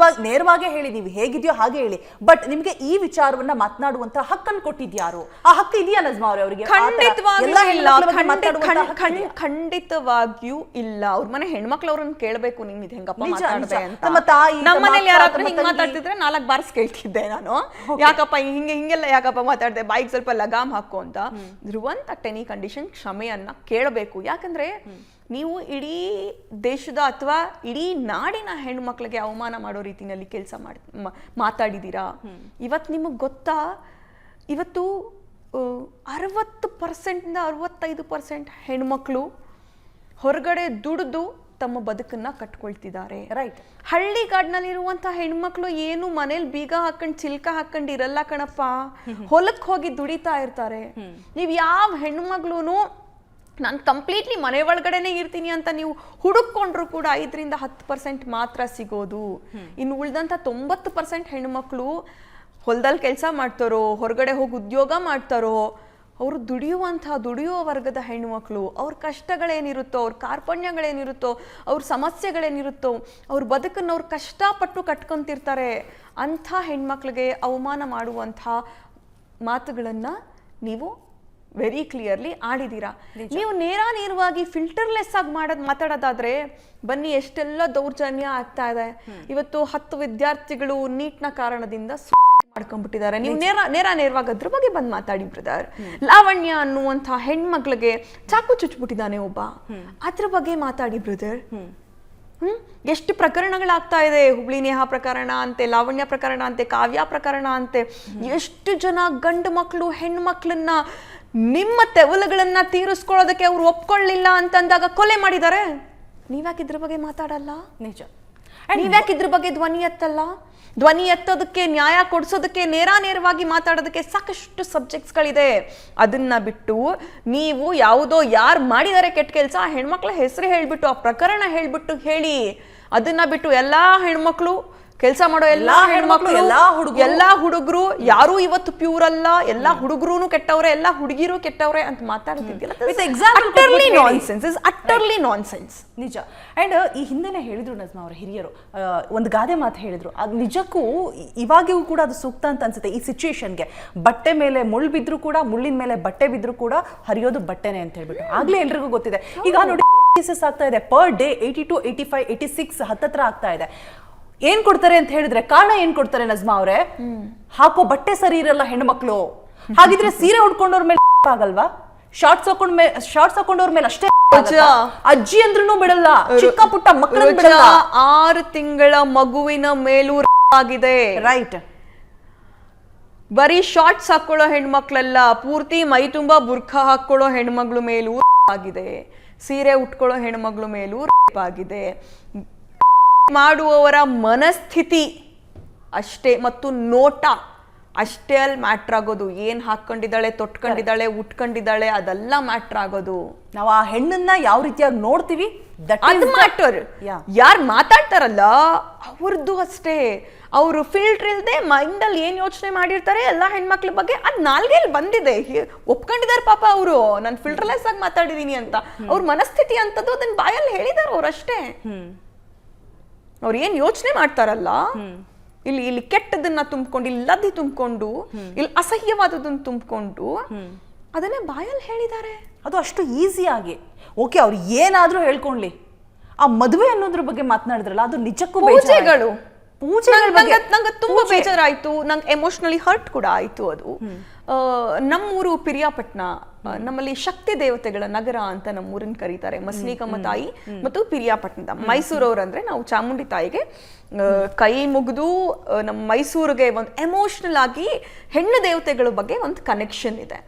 Speaker 1: ನೇರವಾಗೇ ಹೇಳಿ, ನೀವು ಹೇಗಿದೆಯೋ ಹಾಗೆ ಹೇಳಿ. ಬಟ್ ನಿಮ್ಗೆ ಈ ವಿಚಾರವನ್ನ ಮಾತನಾಡುವಂತ ಹಕ್ಕನ್ನು ಕೊಟ್ಟಿದ್ಯಾರು? ಆ ಹಕ್ಕು ಇದೆಯಾ ನಜ್ಮಾ ಅವರಿಗೆ?
Speaker 2: ಖಂಡಿತವಾಗಿಯೂ ಇಲ್ಲ. ಅವ್ರ ಮನೆ ಹೆಣ್ಮಕ್ಳು ಅವ್ರನ್ನ ಕೇಳಬೇಕು, ನಿಮ್ ಇದು ಹೆಂಗಪ್ಪ ಮಾತಾಡ್ದೆ ಅಂತ.
Speaker 1: ನಮ್ಮ ತಾಯಿ
Speaker 2: ನಮ್ಮ ಮನೇಲಿ ಯಾರಾದ್ರೂ ಹಿಂಗ್ ಮಾತಾಡ್ತಿದ್ರೆ 4 ಬಾರ್ಸ್ ಕೇಳ್ತಿದ್ದೆ ನಾನು, ಯಾಕಪ್ಪ ಹಿಂಗೆಲ್ಲ ಯಾಕಪ್ಪ ಮಾತಾಡ್ದೆ, ಬಾಯಿಗೆ ಸ್ವಲ್ಪ ಲಗಾಮ್ ಹಾಕು ಅಂತ. ಧ್ರುವಂತ್ ಅಟ್ ಎನಿ ಕಂಡೀಷನ್ ಕ್ಷಮೆಯನ್ನ ಕೇಳಬೇಕು. ಯಾಕಂದ್ರೆ ನೀವು ಇಡೀ ದೇಶದ ಅಥವಾ ಇಡೀ ನಾಡಿನ ಹೆಣ್ಣು ಮಕ್ಕಳಿಗೆ ಅವಮಾನ ಮಾಡೋ ರೀತಿಯಲ್ಲಿ ಕೆಲಸ ಮಾತಾಡಿದ್ದೀರಾ. ಇವತ್ತು ನಿಮಗೆ ಗೊತ್ತಾ, ಇವತ್ತು 60% 65% ಹೆಣ್ಮಕ್ಳು ಹೊರಗಡೆ ದುಡಿದು ತಮ್ಮ ಬದುಕನ್ನ ಕಟ್ಕೊಳ್ತಿದ್ದಾರೆ.
Speaker 1: ರೈಟ್.
Speaker 2: ಹಳ್ಳಿಗಾಡಿನಲ್ಲಿರುವಂತ ಹೆಣ್ಮಕ್ಳು ಏನು ಮನೇಲಿ ಬೀಗ ಹಾಕೊಂಡು ಚಿಲ್ಕ ಹಾಕೊಂಡು ಇರಲ್ಲ ಕಣಪ್ಪ, ಹೊಲಕ್ಕೆ ಹೋಗಿ ದುಡಿತಾ ಇರ್ತಾರೆ. ನೀವು ಯಾವ ಹೆಣ್ಮಗ್ಳೂನು ನಾನು ಕಂಪ್ಲೀಟ್ಲಿ ಮನೆ ಒಳಗಡೆನೆ ಇರ್ತೀನಿ ಅಂತ ನೀವು ಹುಡುಕೊಂಡ್ರು ಕೂಡ 5% 10% ಮಾತ್ರ ಸಿಗೋದು. ಇನ್ನು ಉಳಿದಂಥ 90% ಹೆಣ್ಮಕ್ಳು ಹೊಲದಲ್ಲಿ ಕೆಲಸ ಮಾಡ್ತಾರೋ, ಹೊರಗಡೆ ಹೋಗಿ ಉದ್ಯೋಗ ಮಾಡ್ತಾರೋ, ಅವರು ದುಡಿಯುವ ವರ್ಗದ ಹೆಣ್ಣುಮಕ್ಳು, ಅವ್ರ ಕಷ್ಟಗಳೇನಿರುತ್ತೋ, ಅವ್ರ ಕಾರ್ಪಣ್ಯಗಳೇನಿರುತ್ತೋ, ಅವ್ರ ಸಮಸ್ಯೆಗಳೇನಿರುತ್ತೋ, ಅವ್ರ ಬದುಕನ್ನು ಅವ್ರು ಕಷ್ಟಪಟ್ಟು ಕಟ್ಕೊಂತಿರ್ತಾರೆ. ಅಂಥ ಹೆಣ್ಮಕ್ಳಿಗೆ ಅವಮಾನ ಮಾಡುವಂಥ ಮಾತುಗಳನ್ನು ನೀವು ವೆರಿ ಕ್ಲಿಯರ್ಲಿ ಆಡಿದ್ದೀರಾ. ನೀವು ನೇರವಾಗಿ ಫಿಲ್ಟರ್ಲೆಸ್ ಆಗಿ ಮಾತಾಡೋದಾದ್ರೆ ಬನ್ನಿ, ಎಷ್ಟೆಲ್ಲ ದೌರ್ಜನ್ಯ ಆಗ್ತಾ ಇದೆ. ಇವತ್ತು 10 ವಿದ್ಯಾರ್ಥಿಗಳು ನೀಟ್ನ ಕಾರಣದಿಂದ ಮಾಡ್ಕೊಂಡ್ಬಿಟ್ಟಿದ್ದಾರೆ. ನೀವು ನೇರವಾಗಿ ಅದ್ರ ಬಗ್ಗೆ ಬಂದು ಮಾತಾಡಿ ಬ್ರದರ್. ಲಾವಣ್ಯ ಅನ್ನುವಂಥ ಹೆಣ್ಮಕ್ಳಿಗೆ ಚಾಕು ಚುಚ್ಬಿಟ್ಟಿದ್ದಾನೆ ಒಬ್ಬ, ಅದ್ರ ಬಗ್ಗೆ ಮಾತಾಡಿ ಬ್ರದರ್. ಎಷ್ಟು ಪ್ರಕರಣಗಳಾಗ್ತಾ ಇದೆ. ಹುಬ್ಳಿ ನೇಹಾ ಪ್ರಕರಣ ಅಂತೆ, ಲಾವಣ್ಯ ಪ್ರಕರಣ ಅಂತೆ, ಕಾವ್ಯ ಪ್ರಕರಣ ಅಂತೆ. ಎಷ್ಟು ಜನ ಗಂಡು ಮಕ್ಕಳು ಹೆಣ್ಮಕ್ಳನ್ನ ನಿಮ್ಮ ತೆವಲುಗಳನ್ನ ತೀರಿಸ್ಕೊಳ್ಳೋದಕ್ಕೆ ಅವ್ರು ಒಪ್ಕೊಳ್ಳಿಲ್ಲ ಅಂತಂದಾಗ ಕೊಲೆ ಮಾಡಿದ್ದಾರೆ. ನೀವ್ಯಾಕೆ ಇದ್ರ ಬಗ್ಗೆ ಮಾತಾಡಲ್ಲ?
Speaker 1: ನಿಜ.
Speaker 2: ನೀವ್ಯಾಕೆ ಇದ್ರ ಬಗ್ಗೆ ಧ್ವನಿ ಎತ್ತಲ್ಲ? ಧ್ವನಿ ಎತ್ತೋದಕ್ಕೆ, ನ್ಯಾಯ ಕೊಡಿಸೋದಕ್ಕೆ, ನೇರವಾಗಿ ಮಾತಾಡೋದಕ್ಕೆ ಸಾಕಷ್ಟು ಸಬ್ಜೆಕ್ಟ್ಸ್ಗಳಿದೆ. ಅದನ್ನ ಬಿಟ್ಟು ನೀವು ಯಾವುದೋ ಯಾರು ಮಾಡಿದ್ದಾರೆ ಕೆಟ್ಟ ಕೆಲಸ, ಆ ಹೆಣ್ಮಕ್ಳ ಹೆಸರು ಹೇಳ್ಬಿಟ್ಟು, ಆ ಪ್ರಕರಣ ಹೇಳ್ಬಿಟ್ಟು ಹೇಳಿ. ಅದನ್ನ ಬಿಟ್ಟು ಎಲ್ಲಾ ಹೆಣ್ಮಕ್ಳು ಕೆಲಸ ಮಾಡೋ ಎಲ್ಲಾ ಹೆಣ್ಮಕ್ಳು, ಎಲ್ಲಾ ಹುಡುಗರು ಯಾರು ಇವತ್ತು ಪ್ಯೂರ್ ಅಲ್ಲ, ಎಲ್ಲಾ ಹುಡುಗರು ಕೆಟ್ಟವ್ರೆ, ಎಲ್ಲಾ ಹುಡುಗಿರು ಕೆಟ್ಟವ್ರೆ ಅಂತ ಮಾತಾಡ್ತಿದ್ಯಲ್ಲ.
Speaker 1: ನಿಜ. ಅಂಡ್ ಈ ಹಿಂದೆನೆ ಹೇಳಿದ್ರು ನಜ್ಮಾ ಅವರ ಹಿರಿಯರು ಒಂದು ಗಾದೆ ಮಾತು ಹೇಳಿದ್ರು. ಅದು ನಿಜಕ್ಕೂ ಇವಾಗಿಗೂ ಕೂಡ ಅದು ಸೂಕ್ತ ಅಂತ ಅನ್ಸುತ್ತೆ ಈ ಸಿಚುಯೇಷನ್ಗೆ. ಬಟ್ಟೆ ಮೇಲೆ ಮುಳ್ಳು ಬಿದ್ರು ಕೂಡ, ಮುಳ್ಳಿನ ಮೇಲೆ ಬಟ್ಟೆ ಬಿದ್ರು ಕೂಡ ಹರಿಯೋದು ಬಟ್ಟೆನೆ ಅಂತ ಹೇಳ್ಬಿಟ್ಟು ಆಗ್ಲೇ ಎಲ್ರಿಗೂ ಗೊತ್ತಿದೆ. ಈಗ ನೋಡಿ ಕೇಸಸ್ ಆಗ್ತಾ ಇದೆ ಪರ್ ಡೇ 82, 85, 86 ಹತ್ತತ್ರ ಆಗ್ತಾ ಇದೆ. ಏನ್ ಕೊಡ್ತಾರೆ ಅಂತ ಹೇಳಿದ್ರೆ, ಕಾರಣ ಏನ್ ಕೊಡ್ತಾರೆ ನಜ್ಮಾ ಅವ್ರೆ? ಹಾಕೋ ಬಟ್ಟೆ ಸರಿ ಇರಲ್ಲ ಹೆಣ್ಮಕ್ಳು. ಹಾಗಿದ್ರೆ ಸೀರೆ ಉಡ್ಕೊಂಡವ್ರ ಮೇಲೆ ಆಗಲ್ವಾ? ಶಾರ್ಟ್ಸ್ ಹಾಕೊಂಡವ್ರ ಮೇಲೆ ಅಷ್ಟೇ. ಅಜ್ಜಿ ಅಂದ್ರೂ ಬಿಡಲ್ಲ, ಚಿಕ್ಕ ಪುಟ್ಟ ಮಕ್ಕಳ ಬಿಡಲ್ಲ.
Speaker 2: 6 ತಿಂಗಳ ಮಗುವಿನ ಮೇಲೂ ಆಗಿದೆ.
Speaker 1: ರೈಟ್.
Speaker 2: ಬರೀ ಶಾರ್ಟ್ಸ್ ಹಾಕೊಳ್ಳೋ ಹೆಣ್ಮಕ್ಳೆಲ್ಲ, ಪೂರ್ತಿ ಮೈ ತುಂಬಾ ಬುರ್ಖಾ ಹಾಕೊಳ್ಳೋ ಹೆಣ್ಮಕ್ಳು ಮೇಲೂ ಆಗಿದೆ. ಸೀರೆ ಉಟ್ಕೊಳ್ಳೋ ಹೆಣ್ಮಕ್ಳು ಮೇಲೂ ಆಗಿದೆ. ಮಾಡುವವರ ಮನಸ್ಥಿತಿ ಅಷ್ಟೇ ಮತ್ತು ನೋಟ ಅಷ್ಟೇ ಅಲ್ಲಿ ಮ್ಯಾಟ್ರ್ ಆಗೋದು. ಏನ್ ಹಾಕೊಂಡಿದ್ದಾಳೆ, ತೊಟ್ಕೊಂಡಿದ್ದಾಳೆ, ಉಟ್ಕೊಂಡಿದ್ದಾಳೆ, ಅದೆಲ್ಲ ಮ್ಯಾಟ್ರ್ ಆಗೋದು.
Speaker 1: ನಾವು ಆ ಹೆಣ್ಣನ್ನ ಯಾವ ರೀತಿಯಾಗಿ ನೋಡ್ತೀವಿ
Speaker 2: ಅದು ಮ್ಯಾಟರ್. ಯಾರು ಮಾತಾಡ್ತಾರಲ್ಲ ಅವ್ರದ್ದು ಅಷ್ಟೇ. ಅವರು ಫಿಲ್ಟರ್ ಇಲ್ಲದೆ ಮೈಂಡ್ ಅಲ್ಲಿ ಏನ್ ಯೋಚನೆ ಮಾಡಿರ್ತಾರೆ ಎಲ್ಲಾ ಹೆಣ್ಮಕ್ಳ ಬಗ್ಗೆ, ಅದ್ ನಾಲ್ಗೆಲ್ಲಿ ಬಂದಿದೆ, ಒಪ್ಕೊಂಡಿದ್ದಾರೆ ಪಾಪ ಅವರು. ನಾನು ಫಿಲ್ಟರ್ಲೆಸ್ ಆಗಿ ಮಾತಾಡಿದೀನಿ ಅಂತ. ಅವ್ರ ಮನಸ್ಥಿತಿ ಅಂತದ್ದು ಅದನ್ನ ಬಾಯಲ್ಲಿ ಹೇಳಿದಾರೆ ಅವ್ರಷ್ಟೇ. ಅವ್ರು ಏನ್ ಯೋಚನೆ ಮಾಡ್ತಾರಲ್ಲ, ಇಲ್ಲಿ ಕೆಟ್ಟದನ್ನ ತುಂಬಿಕೊಂಡು, ಇಲ್ಲಿ ಲದ್ದಿ ತುಂಬಿಕೊಂಡು, ಇಲ್ಲಿ ಅಸಹ್ಯವಾದದನ್ನ ತುಂಬಿಕೊಂಡು ಅದನ್ನೇ ಬಾಯಲ್ಲಿ ಹೇಳಿದ್ದಾರೆ.
Speaker 1: ಅದು ಅಷ್ಟು ಈಸಿಯಾಗಿ. ಓಕೆ, ಅವ್ರು ಏನಾದ್ರೂ ಹೇಳ್ಕೊಂಡ್ಲಿ. ಆ ಮದುವೆ ಅನ್ನೋದ್ರ ಬಗ್ಗೆ ಮಾತನಾಡಿದ್ರಲ್ಲ, ಅದು ನಿಜಕ್ಕೂ
Speaker 2: ಪೂಜೆಗಳು ನಂಗೆ ತುಂಬಾ ಬೇಜಾರಾಯ್ತು. ನಂಗೆ ಎಮೋಷನಲಿ ಹರ್ಟ್ ಕೂಡ ಆಯ್ತು. ಅದು ನಮ್ಮೂರು ಪಿರಿಯಾಪಟ್ಟಣ, ನಮ್ಮಲ್ಲಿ ಶಕ್ತಿ ದೇವತೆಗಳ ನಗರ ಅಂತ ನಮ್ಮೂರನ್ನ ಕರೀತಾರೆ. ಮಸ್ಲಿಕಮ್ಮ ತಾಯಿ ಮತ್ತು ಪಿರಿಯಾಪಟ್ಟಣದ ಮೈಸೂರವ್ರು ಅಂದ್ರೆ ನಾವು ಚಾಮುಂಡಿ ತಾಯಿಗೆ ಕೈ ಮುಗಿದು ನಮ್ಮ ಮೈಸೂರಿಗೆ ಒಂದು ಎಮೋಷನಲ್ ಆಗಿ ಹೆಣ್ಣು ದೇವತೆಗಳ ಬಗ್ಗೆ ಒಂದು ಕನೆಕ್ಷನ್ ಇದೆ.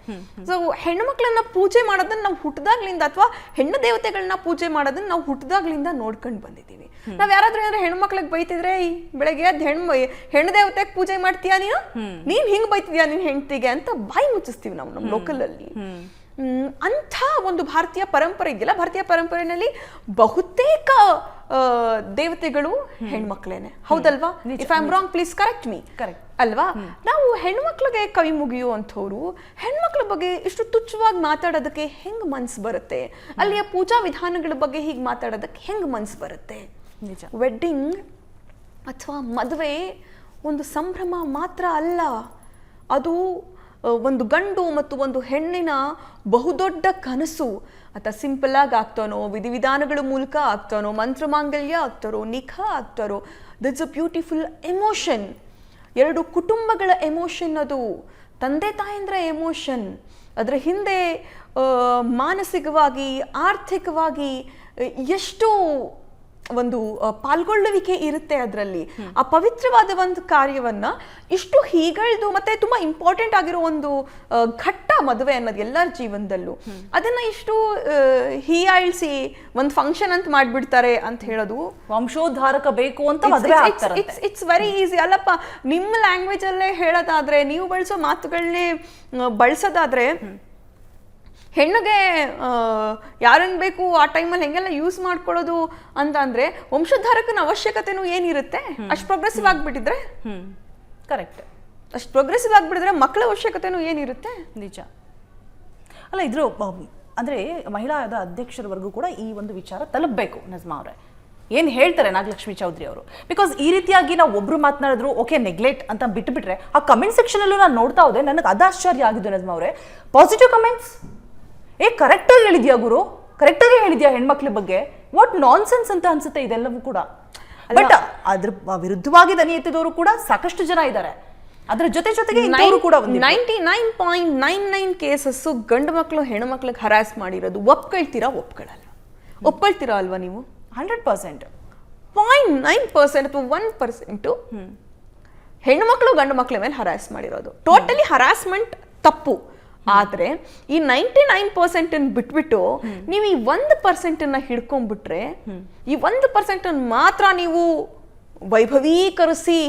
Speaker 2: ಸೊ ಹೆಣ್ಣು ಮಕ್ಕಳನ್ನ ಪೂಜೆ ಮಾಡೋದನ್ನ ನಾವು ಹುಟ್ಟದಾಗ್ಲಿಂದ, ಅಥವಾ ಹೆಣ್ಣು ದೇವತೆಗಳನ್ನ ಪೂಜೆ ಮಾಡೋದನ್ನ ನಾವು ಹುಟ್ಟದಾಗ್ಲಿಂದ ನೋಡ್ಕೊಂಡು ಬಂದಿದ್ದೀವಿ. ನಾವ್ ಯಾರಾದ್ರೂ ಏನಾದ್ರು ಹೆಣ್ಣು ಮಕ್ಳಿಗೆ ಬೈತಿದ್ರೆ, ಬೆಳಗ್ಗೆ ಎದ್ದು ಹೆಣ್ಣು ದೇವತೆಗೆ ಪೂಜೆ ಮಾಡ್ತೀಯಾ ನೀನ್ ಹಿಂಗ್ ಬೈತಿದ್ಯಾ ನಿನ್ ಹೆಂಡತಿಗೆ ಅಂತ ಬಾಯಿ ಮುಚ್ಚಿಸ್ತೀವಿ ನಾವು ನಮ್ಮ ಲೋಕಲ್ ಅಲ್ಲಿ. ಅಂಥ ಒಂದು ಭಾರತೀಯ ಪರಂಪರೆ ಇದೆಯಲ್ಲ, ಭಾರತೀಯ ಪರಂಪರೆಯಲ್ಲಿ ಬಹುತೇಕ ದೇವತೆಗಳು ಹೆಣ್ಮಕ್ಳೇನೆ, ಹೌದಲ್ವಾ? If I am wrong please correct me.
Speaker 1: Correct
Speaker 2: ಅಲ್ವಾ? ನಾವು ಹೆಣ್ಮಕ್ಳಿಗೆ ಕೈ ಮುಗಿಯುವಂಥವ್ರು ಹೆಣ್ಮಕ್ಳ ಬಗ್ಗೆ ಇಷ್ಟು ತುಚ್ಛವಾಗಿ ಮಾತಾಡೋದಕ್ಕೆ ಹೆಂಗ್ ಮನ್ಸು ಬರುತ್ತೆ? ಅಲ್ಲಿಯ ಪೂಜಾ ವಿಧಾನಗಳ ಬಗ್ಗೆ ಹೀಗೆ ಮಾತಾಡೋದಕ್ಕೆ ಹೆಂಗ್ ಮನ್ಸು ಬರುತ್ತೆ?
Speaker 1: ನಿಜ.
Speaker 2: ವೆಡ್ಡಿಂಗ್ ಅಥವಾ ಮದುವೆ ಒಂದು ಸಂಭ್ರಮ ಮಾತ್ರ ಅಲ್ಲ, ಅದು ಒಂದು ಗಂಡು ಮತ್ತು ಒಂದು ಹೆಣ್ಣಿನ ಬಹುದೊಡ್ಡ ಕನಸು. ಆತ ಸಿಂಪಲ್ ಆಗಿ ಆಗ್ತಾನೋ, ವಿಧಿವಿಧಾನಗಳ ಮೂಲಕ ಆಗ್ತಾನೋ, ಮಂತ್ರ ಮಾಂಗಲ್ಯ ಆಗ್ತಾರೋ, ನಿಖಾ ಆಗ್ತಾರೋ, ದಟ್ಸ್ ಅ ಬ್ಯೂಟಿಫುಲ್ ಎಮೋಷನ್. 2 ಕುಟುಂಬಗಳ ಎಮೋಷನ್ ಅದು, ತಂದೆ ತಾಯಂದ್ರ ಎಮೋಷನ್. ಅದರ ಹಿಂದೆ ಮಾನಸಿಕವಾಗಿ, ಆರ್ಥಿಕವಾಗಿ ಎಷ್ಟು ಒಂದು ಪಾಲ್ಗೊಳ್ಳುವಿಕೆ ಇರುತ್ತೆ ಅದರಲ್ಲಿ. ಆ ಪವಿತ್ರವಾದ ಒಂದು ಕಾರ್ಯವನ್ನ ಇಷ್ಟು ಹೀಗಳ್ದು ಮತ್ತೆ ತುಂಬಾ ಇಂಪಾರ್ಟೆಂಟ್ ಆಗಿರೋ ಒಂದು ಘಟ್ಟ ಮದುವೆ ಅನ್ನೋದು ಎಲ್ಲರ ಜೀವನದಲ್ಲೂ, ಅದನ್ನ ಇಷ್ಟು ಹೀಯಾಳ್ಸಿ ಒಂದು ಫಂಕ್ಷನ್ ಅಂತ ಮಾಡ್ಬಿಡ್ತಾರೆ ಅಂತ ಹೇಳೋದು.
Speaker 1: ವಂಶೋದ್ಧಾರಕ ಬೇಕು ಅಂತ
Speaker 2: ಇಟ್ಸ್ ವೆರಿ ಈಸಿ ಅಲ್ಲಪ್ಪ. ನಿಮ್ಮ ಲ್ಯಾಂಗ್ವೇಜ್ ಅಲ್ಲೇ ಹೇಳೋದಾದ್ರೆ, ನೀವು ಬಳಸೋ ಮಾತುಗಳನ್ನೇ ಬಳಸೋದಾದ್ರೆ, ಹೆಣ್ಣಿಗೆ ಯಾರನ್ನು ಬೇಕು ಆ ಟೈಮಲ್ಲಿ ಹೆಂಗೆಲ್ಲ ಯೂಸ್ ಮಾಡ್ಕೊಳ್ಳೋದು ಅಂತ ಅಂದ್ರೆ, ವಂಶೋದ್ಧಾರಕನ ಅವಶ್ಯಕತೆನೂ ಏನಿರುತ್ತೆ? ಅಷ್ಟು ಪ್ರೋಗ್ರೆಸಿವ್ ಆಗಿಬಿಟ್ಟಿದ್ರೆ,
Speaker 1: ಕರೆಕ್ಟ್,
Speaker 2: ಅಷ್ಟು ಪ್ರೋಗ್ರೆಸಿವ್ ಆಗಿಬಿಟ್ಟಿದ್ರೆ ಮಕ್ಕಳ ಅವಶ್ಯಕತೆನೂ ಏನಿರುತ್ತೆ?
Speaker 1: ನಿಜ. ಅಲ್ಲ ಇದ್ರ ಅಂದರೆ ಮಹಿಳಾ ಅಧ್ಯಕ್ಷರವರೆಗೂ ಕೂಡ ಈ ಒಂದು ವಿಚಾರ ತಲುಪಬೇಕು ನಜ್ಮಾ ಅವರೇ. ಏನು ಹೇಳ್ತಾರೆ ನಾಗಲಕ್ಷ್ಮಿ ಚೌಧರಿ ಅವರು? ಬಿಕಾಸ್ ಈ ರೀತಿಯಾಗಿ ನಾವು ಒಬ್ರು ಮಾತನಾಡಿದ್ರು ಓಕೆ ನೆಗ್ಲೆಕ್ಟ್ ಅಂತ ಬಿಟ್ಟುಬಿಟ್ರೆ ಆ ಕಮೆಂಟ್ ಸೆಕ್ಷನಲ್ಲೂ ನಾನು ನೋಡ್ತಾ ಹೋದೆ, ನನಗೆ ಅದು ಆಶ್ಚರ್ಯ ಆಗಿದ್ದು ನಜ್ಮಾ ಅವರೇ. ಪಾಸಿಟಿವ್ ಕಮೆಂಟ್ಸ್, ಕರೆಕ್ಟಾಗಿ ಹೇಳಿದ್ಯಾ ಗುರು, ಕರೆಕ್ಟಾಗಿ ಹೇಳಿದ್ಯಾ ಹೆಣ್ಮಕ್ಳ ಬಗ್ಗೆ, ವಾಟ್ ನಾನ್ ಸೆನ್ಸ್ ಅಂತ ಅನ್ಸುತ್ತೆ ಇದೆಲ್ಲವೂ ಕೂಡ. ಬಟ್ ಅದ್ರ ವಿರುದ್ಧವಾಗಿ ದನಿ ಎತ್ತಿದವರು ಕೂಡ ಸಾಕಷ್ಟು ಜನ ಇದ್ದಾರೆ. ಅದರ ಜೊತೆಗೆ ಇಂಥವರು ಕೂಡ
Speaker 2: 99.99 ಕೇಸಸ್ ಗಂಡು ಮಕ್ಕಳು ಹೆಣ್ಮಕ್ಳಿಗೆ ಹರಾಸ್ ಮಾಡಿರೋದು. ಒಪ್ಕೊಳ್ತೀರಾ ಅಲ್ವಾ ನೀವು?
Speaker 1: 100%.
Speaker 2: 0.9% ಅಥವಾ 1% ಹೆಣ್ಮಕ್ಳು ಗಂಡು ಮಕ್ಕಳ ಮೇಲೆ ಹರಾಸ್ ಮಾಡಿರೋದು. ಟೋಟಲಿ ಹರಾಸ್ಮೆಂಟ್ ತಪ್ಪು. ಆದ್ರೆ ಈ 99% ಬಿಟ್ಬಿಟ್ಟು ನೀವು ಈ 1% ಹಿಡ್ಕೊಂಡ್ಬಿಟ್ರೆ, ಈ 1% ಮಾತ್ರ ನೀವು ವೈಭವೀಕರಿಸಿ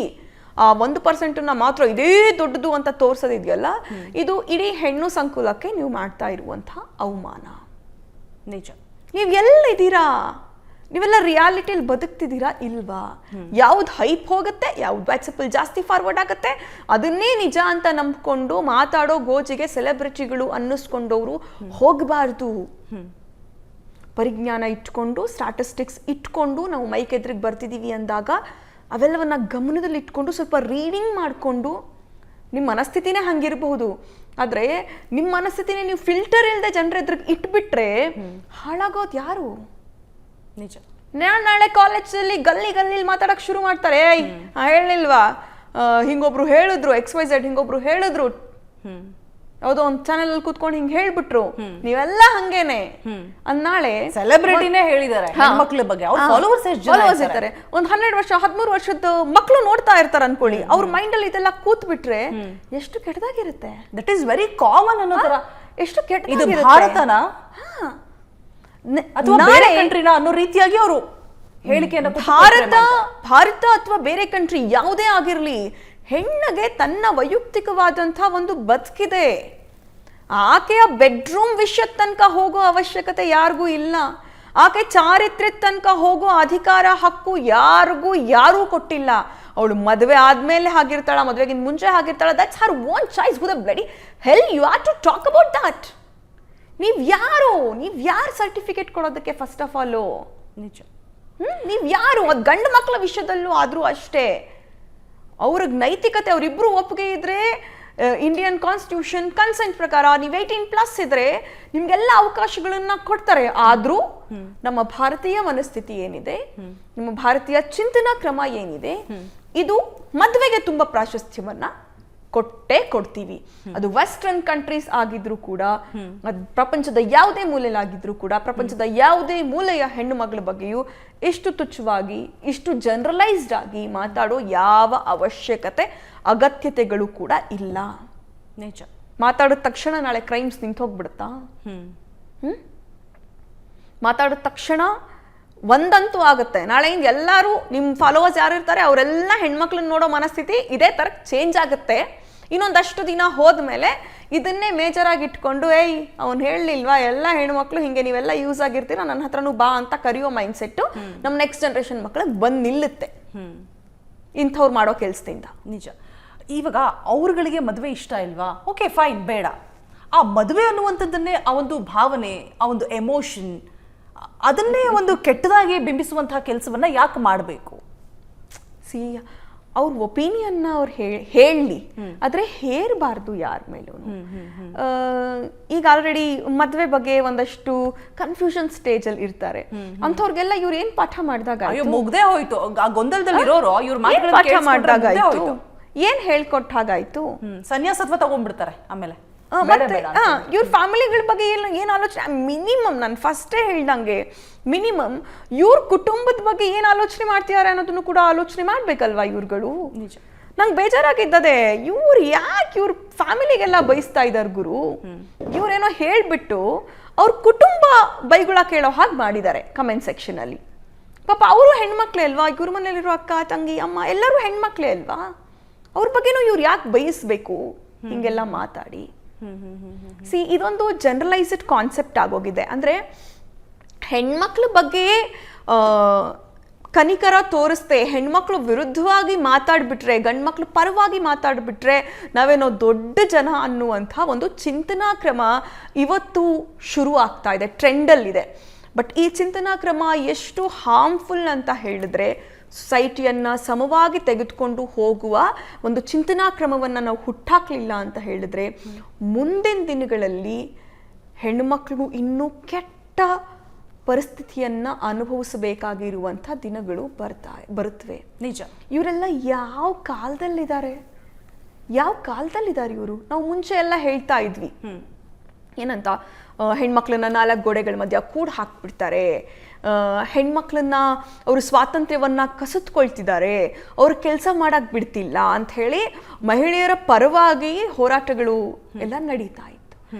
Speaker 2: ಆ 1% ಮಾತ್ರ ಇದೇ ದೊಡ್ಡದು ಅಂತ ತೋರ್ಸೋದಿದೆಯಲ್ಲ, ಇದು ಇಡೀ ಹೆಣ್ಣು ಸಂಕುಲಕ್ಕೆ ನೀವು ಮಾಡ್ತಾ ಇರುವಂತಹ ಅವಮಾನ.
Speaker 1: ನಿಜ.
Speaker 2: ನೀವು ಎಲ್ಲಿದ್ದೀರಾ? ನೀವೆಲ್ಲ ರಿಯಾಲಿಟಿಯಲ್ಲಿ ಬದುಕ್ತಿದ್ದೀರಾ ಇಲ್ವಾ? ಯಾವ್ದು ಹೈಪ್ ಹೋಗುತ್ತೆ, ಯಾವ್ದು ವಾಟ್ಸಪ್ಪಲ್ಲಿ ಜಾಸ್ತಿ ಫಾರ್ವರ್ಡ್ ಆಗುತ್ತೆ, ಅದನ್ನೇ ನಿಜ ಅಂತ ನಂಬ್ಕೊಂಡು ಮಾತಾಡೋ ಗೋಜಿಗೆ ಸೆಲೆಬ್ರಿಟಿಗಳು ಅನ್ನಿಸ್ಕೊಂಡವರು ಹೋಗಬಾರ್ದು. ಪರಿಜ್ಞಾನ ಇಟ್ಕೊಂಡು, ಸ್ಟಾಟಿಸ್ಟಿಕ್ಸ್ ಇಟ್ಕೊಂಡು ನಾವು ಮೈಕ್ ಎದುರಿಗೆ ಬರ್ತಿದ್ದೀವಿ ಅಂದಾಗ ಅವೆಲ್ಲವನ್ನ ಗಮನದಲ್ಲಿ ಇಟ್ಕೊಂಡು ಸ್ವಲ್ಪ ರೀಡಿಂಗ್ ಮಾಡಿಕೊಂಡು, ನಿಮ್ಮ ಮನಸ್ಥಿತಿನೇ ಹಂಗಿರಬಹುದು, ಆದರೆ ನಿಮ್ಮ ಮನಸ್ಥಿತಿನೇ ನೀವು ಫಿಲ್ಟರ್ ಇಲ್ಲದೆ ಜನರ ಎದುರಿಗೆ ಇಟ್ಬಿಟ್ರೆ ಹಾಳಾಗೋದು ಯಾರು?
Speaker 1: ನಿಜ.
Speaker 2: ನಾಳೆ ಕಾಲೇಜಲ್ಲಿ ಗಲ್ಲಿ ಮಾತಾಡಕ್ ಶುರು ಮಾಡ್ತಾರೆ. ಹೇಳಿಲ್ವಾ ಹಿಂಗೊಬ್ರು ಹೇಳಿದ್ರು, XYZ ಹಿಂಗೊಬ್ರು ಹೇಳಿದ್ರು, ಯಾವುದೋ ಒಂದು ಚಾನೆಲ್ ಅಲ್ಲಿ ಕೂತ್ಕೊಂಡು ಹಿಂಗ್ ಹೇಳ್ಬಿಟ್ರು, ನೀವೆಲ್ಲ ಹಂಗೇನೆ ನಾಳೆ
Speaker 1: ಸೆಲೆಬ್ರಿಟಿನೇ ಹೇಳಿದ್ದಾರೆ ಹೆಣ್ಮಕ್ಳ ಬಗ್ಗೆ. ಅವ್ರ ಫಾಲೋವರ್ಸ್
Speaker 2: ಇರ್ತಾರೆ. ಒಂದ್ 12 ವರ್ಷ 13 ವರ್ಷದ ಮಕ್ಕಳು ನೋಡ್ತಾ ಇರ್ತಾರೆ ಅನ್ಕೊಳ್ಳಿ, ಅವ್ರ ಮೈಂಡ್ ಅಲ್ಲಿ ಇದೆಲ್ಲ ಕೂತ್ ಬಿಟ್ರೆ ಎಷ್ಟು ಕೆಟ್ಟದಾಗಿರುತ್ತೆ.
Speaker 1: ದಟ್ ಈಸ್ ವೆರಿ ಕಾಮನ್ ಅನ್ನೋ ತರ.
Speaker 2: ಎಷ್ಟು ಕೆಟ್ಟ
Speaker 1: ಇದು ಭಾರತನ ಅಥವಾ ಬೇರೆ ಕಂಟ್ರಿನ ಅನ್ನೋ ರೀತಿಯಾಗಿ ಅವರು ಹೇಳಿಕೆಯನ್ನು
Speaker 2: ಭಾರತ ಅಥವಾ ಬೇರೆ ಕಂಟ್ರಿ ಯಾವುದೇ ಆಗಿರ್ಲಿ, ಹೆಣ್ಣಿಗೆ ತನ್ನ ವೈಯಕ್ತಿಕವಾದಂತಹ ಒಂದು ಬದುಕಿದೆ. ಆಕೆಯ ಬೆಡ್ರೂಮ್ ವಿಷಯದ ತನಕ ಹೋಗೋ ಅವಶ್ಯಕತೆ ಯಾರಿಗೂ ಇಲ್ಲ. ಆಕೆ ಚಾರಿತ್ರ್ಯದ ತನಕ ಹೋಗೋ ಅಧಿಕಾರ ಹಕ್ಕು ಯಾರೂ ಕೊಟ್ಟಿಲ್ಲ. ಅವಳು ಮದುವೆ ಆದ್ಮೇಲೆ ಆಗಿರ್ತಾಳ, ಮದುವೆಗಿಂತ ಮುಂಚೆ ಆಗಿರ್ತಾಳ, that's her own choice. Who the bloody hell you are to talk about that? ನೀವ್ ಯಾರು ಸರ್ಟಿಫಿಕೇಟ್ ಕೊಡೋದಕ್ಕೆ? ಫಸ್ಟ್ ಆಫ್ ಆಲ್
Speaker 1: ನಿಜ,
Speaker 2: ನೀವ್ ಯಾರು? ಅದು ಗಂಡು ಮಕ್ಕಳ ವಿಷಯದಲ್ಲೂ ಆದ್ರೂ ಅಷ್ಟೇ. ಅವ್ರಿಗೆ ನೈತಿಕತೆ, ಅವರಿಬ್ರು ಒಪ್ಪಿಗೆ ಇದ್ರೆ, ಇಂಡಿಯನ್ ಕಾನ್ಸ್ಟಿಟ್ಯೂಷನ್ ಕನ್ಸೆಂಟ್ ಪ್ರಕಾರ ನೀವು 18+ ಇದ್ರೆ ನಿಮ್ಗೆಲ್ಲ ಅವಕಾಶಗಳನ್ನ ಕೊಡ್ತಾರೆ. ಆದ್ರೂ ನಮ್ಮ ಭಾರತೀಯ ಮನಸ್ಥಿತಿ ಏನಿದೆ, ನಮ್ಮ ಭಾರತೀಯ ಚಿಂತನಾ ಕ್ರಮ ಏನಿದೆ, ಇದು ಮದುವೆಗೆ ತುಂಬಾ ಪ್ರಾಶಸ್ತ್ಯವನ್ನ ಕೊಡ್ತೀವಿ. ಅದು ವೆಸ್ಟರ್ನ್ ಕಂಟ್ರೀಸ್ ಆಗಿದ್ರು ಕೂಡ, ಅದು ಪ್ರಪಂಚದ ಯಾವುದೇ ಮೂಲೆಯಲ್ಲಾಗಿದ್ರು ಕೂಡ, ಪ್ರಪಂಚದ ಯಾವುದೇ ಮೂಲೆಯ ಹೆಣ್ಣು ಮಗಳ ಬಗ್ಗೆಯೂ ಇಷ್ಟು ತುಚ್ಛವಾಗಿ, ಇಷ್ಟು ಜನರಲೈಸ್ಡ್ ಆಗಿ ಮಾತಾಡೋ ಯಾವ ಅವಶ್ಯಕತೆ, ಅಗತ್ಯತೆಗಳು ಕೂಡ ಇಲ್ಲ.
Speaker 1: ನಿಜ.
Speaker 2: ಮಾತಾಡಿದ ತಕ್ಷಣ ನಾಳೆ ಕ್ರೈಮ್ಸ್ ನಿಂತೋಗ್ಬಿಡುತ್ತಾ? ಮಾತಾಡಿದ ತಕ್ಷಣ ಒಂದಂತೂ ಆಗುತ್ತೆ, ನಾಳೆಯಿಂದ ಎಲ್ಲರೂ ನಿಮ್ಮ ಫಾಲೋವರ್ಸ್ ಯಾರು ಇರ್ತಾರೆ ಅವರೆಲ್ಲ ಹೆಣ್ಮಕ್ಳನ್ನ ನೋಡೋ ಮನಸ್ಥಿತಿ ಇದೇ ತರ ಚೇಂಜ್ ಆಗುತ್ತೆ. ಇನ್ನೊಂದಷ್ಟು ದಿನ ಹೋದ್ಮೇಲೆ ಇದನ್ನೇ ಮೇಜರ್ ಆಗಿ ಇಟ್ಕೊಂಡು ಅವ್ನು ಹೇಳಲಿಲ್ವಾ ಎಲ್ಲ ಹೆಣ್ಮಕ್ಳು ಹಿಂಗೆ ನೀವೆಲ್ಲ ಯೂಸ್ ಆಗಿರ್ತೀರಾ, ನನ್ನ ಹತ್ರನೂ ಬಾ ಅಂತ ಕರೆಯೋ ಮೈಂಡ್ ಸೆಟ್ಟು ನಮ್ಮ ನೆಕ್ಸ್ಟ್ ಜನರೇಷನ್ ಮಕ್ಕಳಿಗೆ ಬಂದು ನಿಲ್ಲುತ್ತೆ ಇಂಥವ್ರು ಮಾಡೋ ಕೆಲಸದಿಂದ.
Speaker 1: ನಿಜ. ಇವಾಗ ಅವ್ರುಗಳಿಗೆ ಮದುವೆ ಇಷ್ಟ ಇಲ್ವಾ? ಓಕೆ ಫೈನ್, ಬೇಡ. ಆ ಮದುವೆ ಅನ್ನುವಂಥದ್ದನ್ನೇ, ಆ ಒಂದು ಭಾವನೆ, ಆ ಒಂದು ಎಮೋಷನ್, ಅದನ್ನೇ ಒಂದು ಕೆಟ್ಟದಾಗಿ ಬಿಂಬಿಸುವಂತಹ ಕೆಲಸವನ್ನ ಯಾಕೆ ಮಾಡಬೇಕು?
Speaker 2: ಅವ್ರ ಒಪಿನಿಯನ್ನ ಅವ್ರು ಹೇಳಲಿ, ಆದ್ರೆ ಹೇರಬಾರ್ದು ಯಾರ ಮೇಲೂ. ಈಗ ಆಲ್ರೆಡಿ ಮದ್ವೆ ಬಗ್ಗೆ ಒಂದಷ್ಟು ಕನ್ಫ್ಯೂಷನ್ ಸ್ಟೇಜ್ ಅಲ್ಲಿ ಇರ್ತಾರೆ. ಅಂಥವ್ರಿಗೆಲ್ಲ ಇವ್ರು ಏನ್ ಪಾಠ ಮಾಡಿದಾಗ
Speaker 1: ಮುಗ್ದೇ ಹೋಯ್ತು, ಗೊಂದಲದಲ್ಲಿ ಇರೋರು ಇವ್ರ
Speaker 2: ಪಾಠ ಮಾಡಿದಾಗ ಏನ್ ಹೇಳ್ಕೊಟ್ಟ ಹಾಗಾಯ್ತು,
Speaker 1: ಸನ್ಯಾಸತ್ವ ತಗೊಂಡ್ಬಿಡ್ತಾರೆ ಆಮೇಲೆ.
Speaker 2: ಇವ್ರ ಫ್ಯಾಮಿಲಿಗಳ ಬಗ್ಗೆ ಏನ್ ಆಲೋಚನೆ, ಮಿನಿಮಮ್ ನಾನು ಫಸ್ಟೇ ಹೇಳ್ದಂಗೆ ಮಿನಿಮಮ್ ಇವ್ರ ಕುಟುಂಬದ ಬಗ್ಗೆ ಏನ್ ಆಲೋಚನೆ ಮಾಡ್ತಿದ್ದಾರೆ ಅನ್ನೋದನ್ನು ಕೂಡ ಆಲೋಚನೆ ಮಾಡ್ಬೇಕಲ್ವಾ ಇವ್ರುಗಳು. ನಂಗೆ ಬೇಜಾರಾಗಿದ್ದದೆ, ಯಾಕೆ ಇವ್ರ ಫ್ಯಾಮಿಲಿಗೆಲ್ಲ ಬಯಸ್ತಾ ಇದಾರ ಗುರು. ಇವ್ರೇನೋ ಹೇಳ್ಬಿಟ್ಟು ಅವ್ರ ಕುಟುಂಬ ಬೈಗುಳ ಕೇಳೋ ಹಾಗೆ ಮಾಡಿದ್ದಾರೆ ಕಮೆಂಟ್ ಸೆಕ್ಷನ್ ಅಲ್ಲಿ. ಪಾಪ ಅವರು ಹೆಣ್ಮಕ್ಳೇ ಅಲ್ವಾ, ಇವ್ರ ಮನೇಲಿರೋ ಅಕ್ಕ ತಂಗಿ ಅಮ್ಮ ಎಲ್ಲರೂ ಹೆಣ್ಮಕ್ಳೇ ಅಲ್ವಾ, ಅವ್ರ ಬಗ್ಗೆನೂ ಇವ್ರು ಯಾಕೆ ಬಯಸ್ಬೇಕು ಹಿಂಗೆಲ್ಲ ಮಾತಾಡಿ. ಇದೊಂದು ಜನರಲೈಸ್ಡ್ ಕಾನ್ಸೆಪ್ಟ್ ಆಗೋಗಿದೆ. ಅಂದ್ರೆ ಹೆಣ್ಮಕ್ಳ ಬಗ್ಗೆ ಕನಿಕರ ತೋರಿಸ್ದೆ ಹೆಣ್ಮಕ್ಳು ವಿರುದ್ಧವಾಗಿ ಮಾತಾಡ್ಬಿಟ್ರೆ, ಗಂಡ್ಮಕ್ಳು ಪರವಾಗಿ ಮಾತಾಡ್ಬಿಟ್ರೆ ನಾವೇನೋ ದೊಡ್ಡ ಜನ ಅನ್ನುವಂಥ ಒಂದು ಚಿಂತನಾ ಕ್ರಮ ಇವತ್ತು ಶುರು ಆಗ್ತಾ ಇದೆ, ಟ್ರೆಂಡಲ್ಲಿದೆ. ಬಟ್ ಈ ಚಿಂತನಾ ಕ್ರಮ ಎಷ್ಟು ಹಾರ್ಮ್ಫುಲ್ ಅಂತ ಹೇಳಿದ್ರೆ, ಸೊಸೈಟಿಯನ್ನು ಸಮವಾಗಿ ತೆಗೆದುಕೊಂಡು ಹೋಗುವ ಒಂದು ಚಿಂತನಾ ಕ್ರಮವನ್ನು ನಾವು ಹುಟ್ಟಾಕ್ಲಿಲ್ಲ ಅಂತ ಹೇಳಿದ್ರೆ, ಮುಂದಿನ ದಿನಗಳಲ್ಲಿ ಹೆಣ್ಣುಮಕ್ಕಳು ಇನ್ನೂ ಕೆಟ್ಟ ಪರಿಸ್ಥಿತಿಯನ್ನು ಅನುಭವಿಸಬೇಕಾಗಿರುವಂಥ ದಿನಗಳು ಬರುತ್ತವೆ.
Speaker 1: ನಿಜ.
Speaker 2: ಇವರೆಲ್ಲ ಯಾವ ಕಾಲದಲ್ಲಿದ್ದಾರೆ ಇವರು? ನಾವು ಮುಂಚೆ ಎಲ್ಲ ಹೇಳ್ತಾ ಇದ್ವಿ ಏನಂತ, ಹೆಣ್ಮಕ್ಳನ್ನ 4 ಗೋಡೆಗಳ ಮಧ್ಯ ಕೂಡ ಹಾಕ್ಬಿಡ್ತಾರೆ, ಹೆಣ್ಮಕ್ಳನ್ನ ಅವರು ಸ್ವಾತಂತ್ರ್ಯವನ್ನ ಕಸಿದುಕೊಳ್ತಿದ್ದಾರೆ, ಅವ್ರ ಕೆಲಸ ಮಾಡಕ್ ಬಿಡ್ತಿಲ್ಲ ಅಂತ ಹೇಳಿ ಮಹಿಳೆಯರ ಪರವಾಗಿ ಹೋರಾಟಗಳು ಎಲ್ಲ ನಡೀತಾ ಇತ್ತು.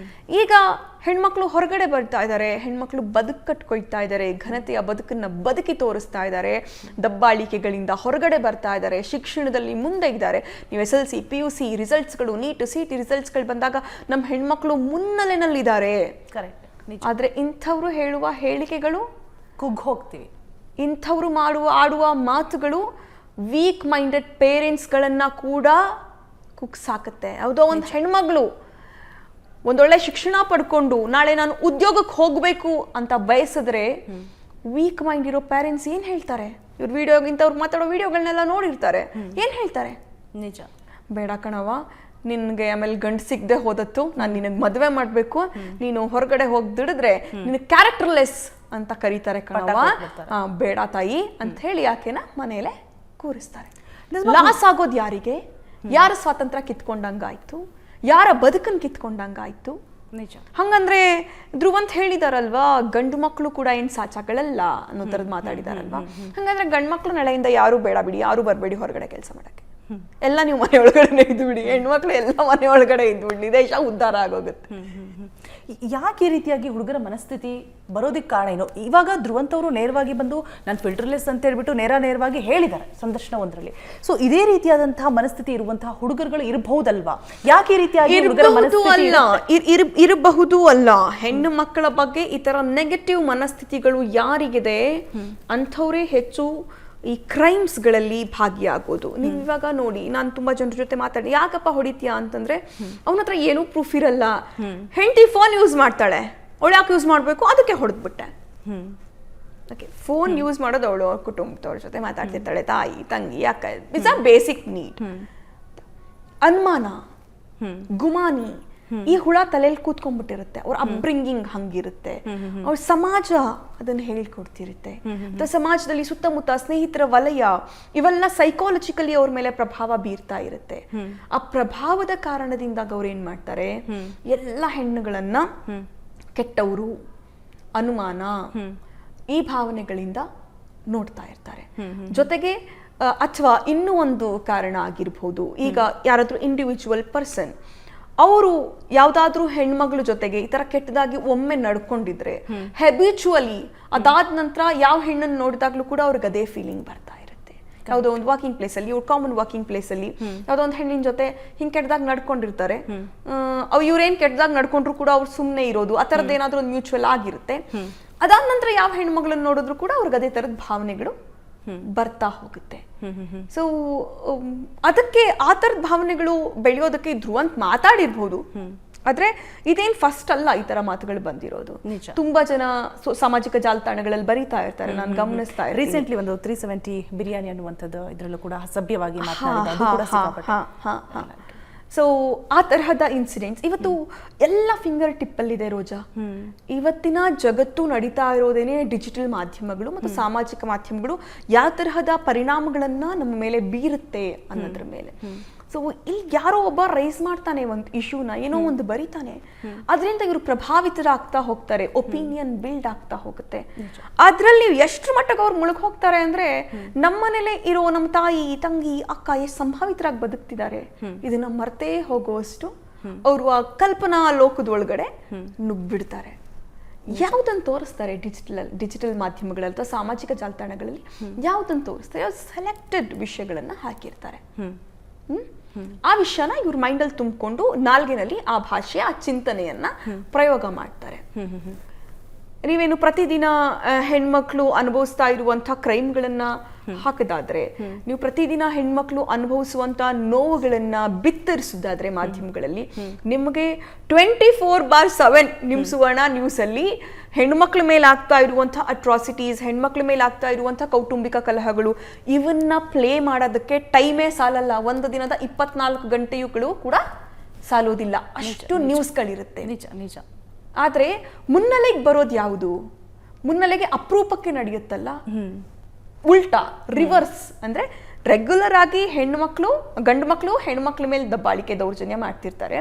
Speaker 2: ಈಗ ಹೆಣ್ಮಕ್ಳು ಹೊರಗಡೆ ಬರ್ತಾ ಇದ್ದಾರೆ, ಹೆಣ್ಮಕ್ಳು ಬದುಕು ಕಟ್ಕೊಳ್ತಾ ಇದ್ದಾರೆ, ಘನತೆಯ ಬದುಕನ್ನ ಬದುಕಿ ತೋರಿಸ್ತಾ ಇದ್ದಾರೆ, ದಬ್ಬಾಳಿಕೆಗಳಿಂದ ಹೊರಗಡೆ ಬರ್ತಾ ಇದ್ದಾರೆ, ಶಿಕ್ಷಣದಲ್ಲಿ ಮುಂದೆ ಇದ್ದಾರೆ. ನೀವು SLC PUC ರಿಸಲ್ಟ್ಸ್ಗಳು, ನೀಟ್ CET ರಿಸಲ್ಟ್ಸ್ಗಳು ಬಂದಾಗ ನಮ್ಮ ಹೆಣ್ಮಕ್ಳು ಮುನ್ನೆಲೆನಲ್ಲಿದ್ದಾರೆ. ಆದ್ರೆ ಇಂಥವ್ರು ಹೇಳುವ ಹೇಳಿಕೆಗಳು
Speaker 1: ಕುಗ್ಗಿ ಹೋಗ್ತೀವಿ.
Speaker 2: ಇಂಥವ್ರು ಆಡುವ ಮಾತುಗಳು ವೀಕ್ ಮೈಂಡೆಡ್ ಪೇರೆಂಟ್ಸ್ಗಳನ್ನ ಕೂಡ ಕುಗ್ಸಾಕತ್ತೆ. ಯಾವುದೋ ಒಂದು ಹೆಣ್ಮಗಳು ಒಂದೊಳ್ಳೆ ಶಿಕ್ಷಣ ಪಡ್ಕೊಂಡು ನಾಳೆ ನಾನು ಉದ್ಯೋಗಕ್ಕೆ ಹೋಗ್ಬೇಕು ಅಂತ ಬಯಸಿದ್ರೆ ವೀಕ್ ಮೈಂಡ್ ಇರೋ ಪೇರೆಂಟ್ಸ್ ಏನ್ ಹೇಳ್ತಾರೆ? ಇವ್ರು ಇಂಥವ್ರು ಮಾತಾಡೋ ವಿಡಿಯೋಗಳನ್ನೆಲ್ಲ ನೋಡಿರ್ತಾರೆ, ಏನ್ ಹೇಳ್ತಾರೆ?
Speaker 1: ನಿಜ.
Speaker 2: ಬೇಡ ಕಣವ, ನಿನ್ಗೆ ಆಮೇಲೆ ಗಂಡು ಸಿಗದೆ ಹೋದತ್ತು, ನಾನು ನಿನಗೆ ಮದುವೆ ಮಾಡಬೇಕು, ನೀನು ಹೊರಗಡೆ ಹೋಗಿ ದುಡಿದ್ರೆ ನಿನ್ ಕ್ಯಾರೆಕ್ಟರ್ಲೆಸ್ ಅಂತ ಕರೀತಾರೆ ಕಣವ, ಬೇಡ ತಾಯಿ ಅಂತ ಹೇಳಿ ಆಕೆನ ಮನೆಯಲ್ಲೇ ಕೂರಿಸ್ತಾರೆ. ಲಾಸ್ ಆಗೋದು ಯಾರಿಗೆ? ಯಾರ ಸ್ವಾತಂತ್ರ್ಯ ಕಿತ್ಕೊಂಡಂಗಾಯ್ತು, ಯಾರ ಬದುಕನ್ನು ಕಿತ್ಕೊಂಡಂಗಾಯ್ತು.
Speaker 1: ನಿಜ.
Speaker 2: ಹಂಗಂದ್ರೆ ಧ್ರುವಂತ್ ಹೇಳಿದಾರಲ್ವಾ, ಗಂಡು ಮಕ್ಕಳು ಕೂಡ ಏನ್ ಸಾಚಾಗಳಲ್ಲ ಅನ್ನೋ ತರದ್ ಮಾತಾಡಿದಾರಲ್ವಾ. ಹಂಗಂದ್ರೆ ಗಂಡು ಮಕ್ಳು ನೆಲೆಯಿಂದ ಯಾರು ಬೇಡ ಬಿಡಿ, ಯಾರು ಬರ್ಬೇಡಿ ಹೊರಗಡೆ ಕೆಲಸ ಮಾಡಕ್ಕೆ, ಎಲ್ಲ ನೀವು ಮನೆ ಒಳಗಡೆ ಇದ್ದು ಬಿಡಿ, ಹೆಣ್ಮಕ್ಳು ಎಲ್ಲ ಮನೆ ಒಳಗಡೆ ಇದ್ದು ಬಿಡಿ, ದೇಶ ಉದ್ಧಾರ ಆಗೋಗುತ್ತೆ.
Speaker 1: ಯಾಕೆ ಈ ರೀತಿಯಾಗಿ ಹುಡುಗರ ಮನಸ್ಥಿತಿ ಬರೋದಕ್ಕೆ ಕಾರಣ ಏನು? ಇವಾಗ ಧ್ರುವಂತ್ ಅವರು ನೇರವಾಗಿ ಬಂದು ನಾನು ಫಿಲ್ಟರ್ಲೆಸ್ ಅಂತ ಹೇಳ್ಬಿಟ್ಟು ನೇರವಾಗಿ ಹೇಳಿದ್ದಾರೆ ಸಂದರ್ಶನ ಒಂದರಲ್ಲಿ. ಸೊ ಇದೇ ರೀತಿಯಾದಂತಹ ಮನಸ್ಥಿತಿ ಇರುವಂತಹ ಹುಡುಗರುಗಳು ಇರಬಹುದಲ್ವಾ? ಯಾಕೆ ಈ ರೀತಿಯಾಗಿ
Speaker 2: ಇರಬಹುದು ಅಲ್ಲ. ಹೆಣ್ಣು ಮಕ್ಕಳ ಬಗ್ಗೆ ಈ ತರ ನೆಗೆಟಿವ್ ಮನಸ್ಥಿತಿಗಳು ಯಾರಿಗಿದೆ ಅಂಥವ್ರೇ ಹೆಚ್ಚು ಈ ಕ್ರೈಮ್ಸ್ಗಳಲ್ಲಿ ಭಾಗಿಯಾಗೋದು. ನೀವು ಇವಾಗ ನೋಡಿ, ನಾನು ತುಂಬಾ ಜನರ ಜೊತೆ ಮಾತಾಡಿ, ಯಾಕಪ್ಪ ಹೊಡಿತೀಯಾ ಅಂತಂದ್ರೆ ಅವನ ಹತ್ರ ಏನೂ ಪ್ರೂಫ್ ಇರಲ್ಲ, ಹೆಂಡತಿ ಫೋನ್ ಯೂಸ್ ಮಾಡ್ತಾಳೆ, ಅವಳು ಯಾಕೆ ಯೂಸ್ ಮಾಡಬೇಕು, ಅದಕ್ಕೆ ಹೊಡೆದ್ಬಿಟ್ಟೆ. ಫೋನ್ ಯೂಸ್ ಮಾಡೋದು ಅವಳು ಕುಟುಂಬದವ್ರ ಜೊತೆ ಮಾತಾಡ್ತಿರ್ತಾಳೆ, ತಾಯಿ ತಂಗಿ, ಯಾಕೆ ಇಟ್ಸ್ ಅ ಬೇಸಿಕ್ ನೀಡ್. ಅನುಮಾನ, ಗುಮಾನಿ, ಈ ಹುಳ ತಲೆಯಲ್ಲಿ ಕೂತ್ಕೊಂಡ್ಬಿಟ್ಟಿರುತ್ತೆ. ಅವ್ರ ಅಪ್ಬ್ರಿಂಗಿಂಗ್ ಹಂಗಿರುತ್ತೆ, ಅವ್ರ ಸಮಾಜ ಅದನ್ನ ಹೇಳ್ಕೊಡ್ತಿರುತ್ತೆ. ಸಮಾಜದಲ್ಲಿ ಸುತ್ತಮುತ್ತ ಸ್ನೇಹಿತರ ವಲಯ ಇವೆಲ್ಲ ಸೈಕಾಲಜಿಕಲಿ ಅವ್ರ ಮೇಲೆ ಪ್ರಭಾವ ಬೀರ್ತಾ ಇರುತ್ತೆ. ಆ ಪ್ರಭಾವದ ಕಾರಣದಿಂದಾಗ ಅವ್ರು ಏನ್ ಮಾಡ್ತಾರೆ, ಎಲ್ಲ ಹೆಣ್ಣುಗಳನ್ನ ಕೆಟ್ಟವರು, ಅನುಮಾನ, ಈ ಭಾವನೆಗಳಿಂದ ನೋಡ್ತಾ ಇರ್ತಾರೆ. ಜೊತೆಗೆ ಅಥವಾ ಇನ್ನೂ ಒಂದು ಕಾರಣ ಆಗಿರ್ಬೋದು, ಈಗ ಯಾರಾದ್ರೂ ಇಂಡಿವಿಜುವಲ್ ಪರ್ಸನ್ ಅವರು ಯಾವ್ದಾದ್ರೂ ಹೆಣ್ಮಗಳ ಜೊತೆಗೆ ಈ ತರ ಕೆಟ್ಟದಾಗಿ ಒಮ್ಮೆ ನಡ್ಕೊಂಡಿದ್ರೆ ಹೆಬಿಚುವಲಿ ಅದಾದ ನಂತರ ಯಾವ ಹೆಣ್ಣನ್ನು ನೋಡಿದಾಗ್ಲೂ ಕೂಡ ಅವ್ರಿಗೆ ಅದೇ ಫೀಲಿಂಗ್ ಬರ್ತಾ ಇರುತ್ತೆ. ಯಾವುದೋ ಒಂದು ವಾಕಿಂಗ್ ಪ್ಲೇಸ್ ಅಲ್ಲಿ, ಕಾಮನ್ ವಾಕಿಂಗ್ ಪ್ಲೇಸ್ ಅಲ್ಲಿ ಯಾವುದೋ ಒಂದು ಹೆಣ್ಣಿನ ಜೊತೆ ಹಿಂಗ್ ಕೆಟ್ಟದಾಗ ನಡ್ಕೊಂಡಿರ್ತಾರೆ, ಇವ್ರೇನ್ ಕೆಟ್ಟದಾಗ ನಡ್ಕೊಂಡ್ರು ಕೂಡ ಅವ್ರು ಸುಮ್ಮನೆ ಇರೋದು, ಆ ತರದ್ ಏನಾದ್ರೂ ಒಂದು ಮ್ಯೂಚುವಲ್ ಆಗಿರುತ್ತೆ. ಅದಾದ ನಂತರ ಯಾವ ಹೆಣ್ಮಗಳನ್ನ ನೋಡಿದ್ರು ಕೂಡ ಅವ್ರಿಗೆ ಅದೇ ತರದ ಭಾವನೆಗಳು ಬರ್ತಾ ಹೋಗುತ್ತೆ. ಸೊ ಅದಕ್ಕೆ ಆ ತರದ ಭಾವನೆಗಳು ಬೆಳೆಯೋದಕ್ಕೆ ಧ್ರುವಂತ್ ಮಾತಾಡಿರ್ಬೋದು, ಆದ್ರೆ ಇದೇನ್ ಫಸ್ಟ್ ಅಲ್ಲ ಈ ತರ ಮಾತುಗಳು ಬಂದಿರೋದು. ತುಂಬಾ ಜನ ಸಾಮಾಜಿಕ ಜಾಲತಾಣಗಳಲ್ಲಿ ಬರೀತಾ ಇರ್ತಾರೆ, ನಾನು ಗಮನಿಸ್ತಾ ಇರ್ತೀನಿ.
Speaker 1: ರೀಸೆಂಟ್ಲಿ ಒಂದು 370 ಬಿರಿಯಾನಿ ಅನ್ನುವಂಥದ್ದು ಇದರಲ್ಲೂ ಕೂಡ ಅಸಭ್ಯವಾಗಿ
Speaker 2: ಸೊ ಆ ತರಹದ ಇನ್ಸಿಡೆಂಟ್ಸ್ ಇವತ್ತು ಎಲ್ಲ ಫಿಂಗರ್ ಟಿಪ್ ಅಲ್ಲಿದೆ ರೋಜಾ. ಇವತ್ತಿನ ಜಗತ್ತು ನಡೀತಾ ಇರೋದೇನೆ ಡಿಜಿಟಲ್ ಮಾಧ್ಯಮಗಳು ಮತ್ತು ಸಾಮಾಜಿಕ ಮಾಧ್ಯಮಗಳು ಯಾವ ತರಹದ ಪರಿಣಾಮಗಳನ್ನ ನಮ್ಮ ಮೇಲೆ ಬೀರುತ್ತೆ ಅನ್ನೋದ್ರ ಮೇಲೆ. ಸೊ ಇಲ್ಲಿ ಯಾರೋ ಒಬ್ಬ ರೈಸ್ ಮಾಡ್ತಾನೆ ಒಂದು ಇಶ್ಯೂನ, ಏನೋ ಒಂದು ಬರೀತಾನೆ, ಅದರಿಂದ ಇವರು ಪ್ರಭಾವಿತರಾಗ್ತಾ ಹೋಗ್ತಾರೆ, ಒಪಿನಿಯನ್ ಬಿಲ್ಡ್ ಆಗ್ತಾ ಹೋಗುತ್ತೆ. ಅದ್ರಲ್ಲಿ ಎಷ್ಟ್ರ ಮಟ್ಟಿಗೆ ಅವ್ರು ಮುಳುಗ್ ಹೋಗ್ತಾರೆ ಅಂದ್ರೆ, ನಮ್ಮನೇಲೆ ಇರೋ ನಮ್ಮ ತಾಯಿ ತಂಗಿ ಅಕ್ಕ ಎಷ್ಟು ಸಂಭಾವಿತರಾಗಿ ಬದುಕ್ತಿದ್ದಾರೆ ಇದನ್ನ ಮರ್ತೇ ಹೋಗುವಷ್ಟು ಅವರು ಆ ಕಲ್ಪನಾ ಲೋಕದೊಳಗಡೆ ನುಗ್ಬಿಡ್ತಾರೆ. ಯಾವ್ದನ್ನು ತೋರಿಸ್ತಾರೆ ಡಿಜಿಟಲ್ ಮಾಧ್ಯಮಗಳಲ್ಲಿ ಅಥವಾ ಸಾಮಾಜಿಕ ಜಾಲತಾಣಗಳಲ್ಲಿ ಯಾವ್ದನ್ನು ತೋರಿಸ್ತಾರೆ, ಸೆಲೆಕ್ಟೆಡ್ ವಿಷಯಗಳನ್ನ ಹಾಕಿರ್ತಾರೆ. ಆ ವಿಷಯನ ಇವ್ರ ಮೈಂಡಲ್ಲಿ ತುಂಬಿಕೊಂಡು ನಾಲ್ಗೆನಲ್ಲಿ ಆ ಭಾಷೆ, ಆ ಚಿಂತನೆಯನ್ನ ಪ್ರಯೋಗ ಮಾಡ್ತಾರೆ. ನೀವೇನು ಪ್ರತಿದಿನ ಹೆಣ್ಮಕ್ಳು ಅನುಭವಿಸ್ತಾ ಇರುವಂಥ ಕ್ರೈಮ್ಗಳನ್ನ ಹಾಕದಾದ್ರೆ, ನೀವು ಪ್ರತಿದಿನ ಹೆಣ್ಮಕ್ಳು ಅನುಭವಿಸುವಂತ ನೋವುಗಳನ್ನ ಬಿತ್ತರಿಸುದಾದ್ರೆ ಮಾಧ್ಯಮಗಳಲ್ಲಿ, ನಿಮಗೆ 24/7 ನಿಮ್ ಸುವರ್ಣ ನ್ಯೂಸ್ ಅಲ್ಲಿ ಹೆಣ್ಮಕ್ಳ ಮೇಲೆ ಆಗ್ತಾ ಇರುವಂಥ ಅಟ್ರಾಸಿಟೀಸ್, ಹೆಣ್ಮಕ್ಳ ಮೇಲೆ ಆಗ್ತಾ ಇರುವಂಥ ಕೌಟುಂಬಿಕ ಕಲಹಗಳು ಇವನ್ನ ಪ್ಲೇ ಮಾಡೋದಕ್ಕೆ ಟೈಮೇ ಸಾಲಲ್ಲ. ಒಂದು ದಿನದ 24 ಗಂಟೆಗಳು ಕೂಡ ಸಾಲೋದಿಲ್ಲ, ಅಷ್ಟು ನ್ಯೂಸ್ಗಳಿರುತ್ತೆ.
Speaker 1: ನಿಜ ನಿಜ.
Speaker 2: ಆದ್ರೆ ಮುನ್ನೆಲೆಗೆ ಬರೋದು ಯಾವುದು? ಮುನ್ನೆಲೆಗೆ ಅಪರೂಪಕ್ಕೆ ನಡೆಯುತ್ತಲ್ಲ, ಉಲ್ಟಾ ರಿವರ್ಸ್. ಅಂದ್ರೆ ರೆಗ್ಯುಲರ್ ಆಗಿ ಗಂಡು ಮಕ್ಕಳು ಹೆಣ್ಮಕ್ಳ ಮೇಲೆ ದಬ್ಬಾಳಿಕೆ ದೌರ್ಜನ್ಯ ಮಾಡ್ತಿರ್ತಾರೆ.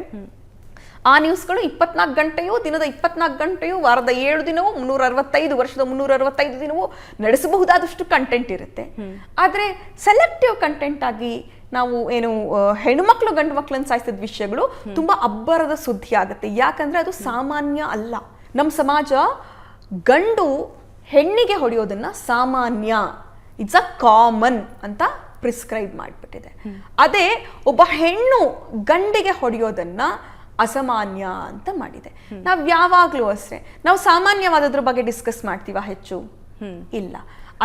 Speaker 2: ಆ ನ್ಯೂಸ್ಗಳು 24 ಗಂಟೆಯೂ, ದಿನದ 24 ಗಂಟೆಯೂ, ವಾರದ 7 ದಿನವೂ, 365 ವರ್ಷದ 365 ದಿನವೂ ನಡೆಸಬಹುದಾದಷ್ಟು ಕಂಟೆಂಟ್ ಇರುತ್ತೆ. ಆದ್ರೆ ಸೆಲೆಕ್ಟಿವ್ ಕಂಟೆಂಟ್ ಆಗಿ ನಾವು ಏನು ಹೆಣ್ಮಕ್ಳು ಗಂಡು ಮಕ್ಕಳನ್ನ ಸಾಯಿಸಿದ ವಿಷಯಗಳು ತುಂಬಾ ಅಬ್ಬರದ ಸುದ್ದಿ ಆಗುತ್ತೆ. ಯಾಕಂದ್ರೆ ಅದು ಸಾಮಾನ್ಯ ಅಲ್ಲ. ನಮ್ಮ ಸಮಾಜ ಗಂಡು ಹೆಣ್ಣಿಗೆ ಹೊಡೆಯೋದನ್ನ ಸಾಮಾನ್ಯ, ಇಟ್ಸ್ ಅ ಕಾಮನ್ ಅಂತ ಪ್ರಿಸ್ಕ್ರೈಬ್ ಮಾಡಿಬಿಟ್ಟಿದೆ. ಅದೇ ಒಬ್ಬ ಹೆಣ್ಣು ಗಂಡಿಗೆ ಹೊಡೆಯೋದನ್ನ ಅಸಾಮಾನ್ಯ ಅಂತ ಮಾಡಿದೆ. ನಾವು ಯಾವಾಗ್ಲೂ ಅಷ್ಟೇ, ನಾವು ಸಾಮಾನ್ಯವಾದದ್ರ ಬಗ್ಗೆ ಡಿಸ್ಕಸ್ ಮಾಡ್ತೀವ ಹೆಚ್ಚು? ಇಲ್ಲ.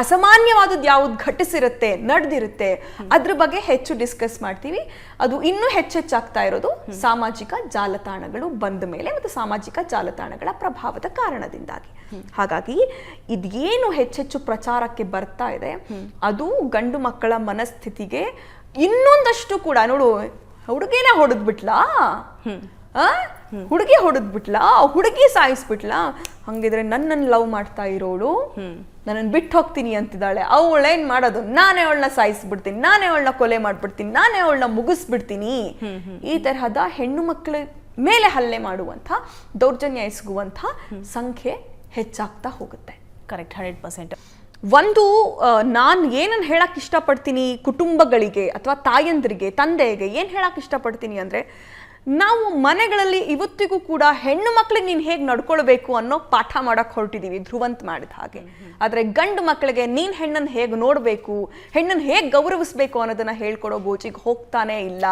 Speaker 2: ಅಸಾಮಾನ್ಯವಾದದ್ದು ಯಾವ್ದು ಘಟಿಸಿರುತ್ತೆ, ನಡೆದಿರುತ್ತೆ, ಅದ್ರ ಬಗ್ಗೆ ಹೆಚ್ಚು ಡಿಸ್ಕಸ್ ಮಾಡ್ತೀವಿ. ಅದು ಇನ್ನೂ ಹೆಚ್ಚೆಚ್ಚಾಗ್ತಾ ಇರೋದು ಸಾಮಾಜಿಕ ಜಾಲತಾಣಗಳು ಬಂದ ಮೇಲೆ ಮತ್ತು ಸಾಮಾಜಿಕ ಜಾಲತಾಣಗಳ ಪ್ರಭಾವದ ಕಾರಣದಿಂದಾಗಿ. ಹಾಗಾಗಿ ಇದೇನು ಹೆಚ್ಚೆಚ್ಚು ಪ್ರಚಾರಕ್ಕೆ ಬರ್ತಾ ಇದೆ ಅದು ಗಂಡು ಮಕ್ಕಳ ಮನಸ್ಥಿತಿಗೆ ಇನ್ನೊಂದಷ್ಟು ಕೂಡ, ನೋಡು ಹುಡುಗಿನ ಹೊಡೆದ್ಬಿಟ್ಲಾ, ಹುಡುಗಿ ಹೊಡೆದ್ಬಿಟ್ಲಾ, ಹುಡುಗಿ ಸಾಯಿಸ್ಬಿಟ್ಲಾ, ಹಂಗಿದ್ರೆ ನನ್ನನ್ನು ಲವ್ ಮಾಡ್ತಾ ಇರೋಳು ನನ್ನನ್ನು ಬಿಟ್ಟು ಹೋಗ್ತೀನಿ ಅಂತಿದ್ದಾಳೆ, ಅವಳೇನ್ ಮಾಡೋದು, ನಾನೇ ಅವಳನ್ನ ಸಾಯಿಸ್ಬಿಡ್ತೀನಿ, ನಾನೇ ಅವಳನ್ನ ಕೊಲೆ ಮಾಡ್ಬಿಡ್ತೀನಿ, ನಾನೇ ಅವಳನ್ನ ಮುಗಿಸ್ಬಿಡ್ತೀನಿ. ಈ ತರಹದ ಹೆಣ್ಣು ಮಕ್ಕಳ ಮೇಲೆ ಹಲ್ಲೆ ಮಾಡುವಂಥ, ದೌರ್ಜನ್ಯ ಎಸಗುವಂಥ ಸಂಖ್ಯೆ ಹೆಚ್ಚಾಗ್ತಾ ಹೋಗುತ್ತೆ.
Speaker 1: ಕರೆಕ್ಟ್, 100%.
Speaker 2: ಒಂದು ನಾನು ಏನನ್ನು ಹೇಳಕ್ ಇಷ್ಟಪಡ್ತೀನಿ ಕುಟುಂಬಗಳಿಗೆ ಅಥವಾ ತಾಯಂದ್ರಿಗೆ, ತಂದೆಗೆ ಏನು ಹೇಳಕ್ ಇಷ್ಟಪಡ್ತೀನಿ ಅಂದರೆ, ನಾವು ಮನೆಗಳಲ್ಲಿ ಇವತ್ತಿಗೂ ಕೂಡ ಹೆಣ್ಣು ಮಕ್ಳಿಗೆ ನೀನು ಹೇಗೆ ನಡ್ಕೊಳ್ಬೇಕು ಅನ್ನೋ ಪಾಠ ಮಾಡಕ್ಕೆ ಹೊರಟಿದ್ದೀವಿ, ಧ್ರುವಂತ್ ಮಾಡಿದ ಹಾಗೆ. ಆದರೆ ಗಂಡು ಮಕ್ಕಳಿಗೆ ನೀನು ಹೆಣ್ಣನ್ನು ಹೇಗೆ ನೋಡಬೇಕು, ಹೆಣ್ಣನ್ನು ಹೇಗೆ ಗೌರವಿಸ್ಬೇಕು ಅನ್ನೋದನ್ನು ಹೇಳ್ಕೊಡೋ ಗೋಚಿಗೆ ಹೋಗ್ತಾನೇ ಇಲ್ಲ.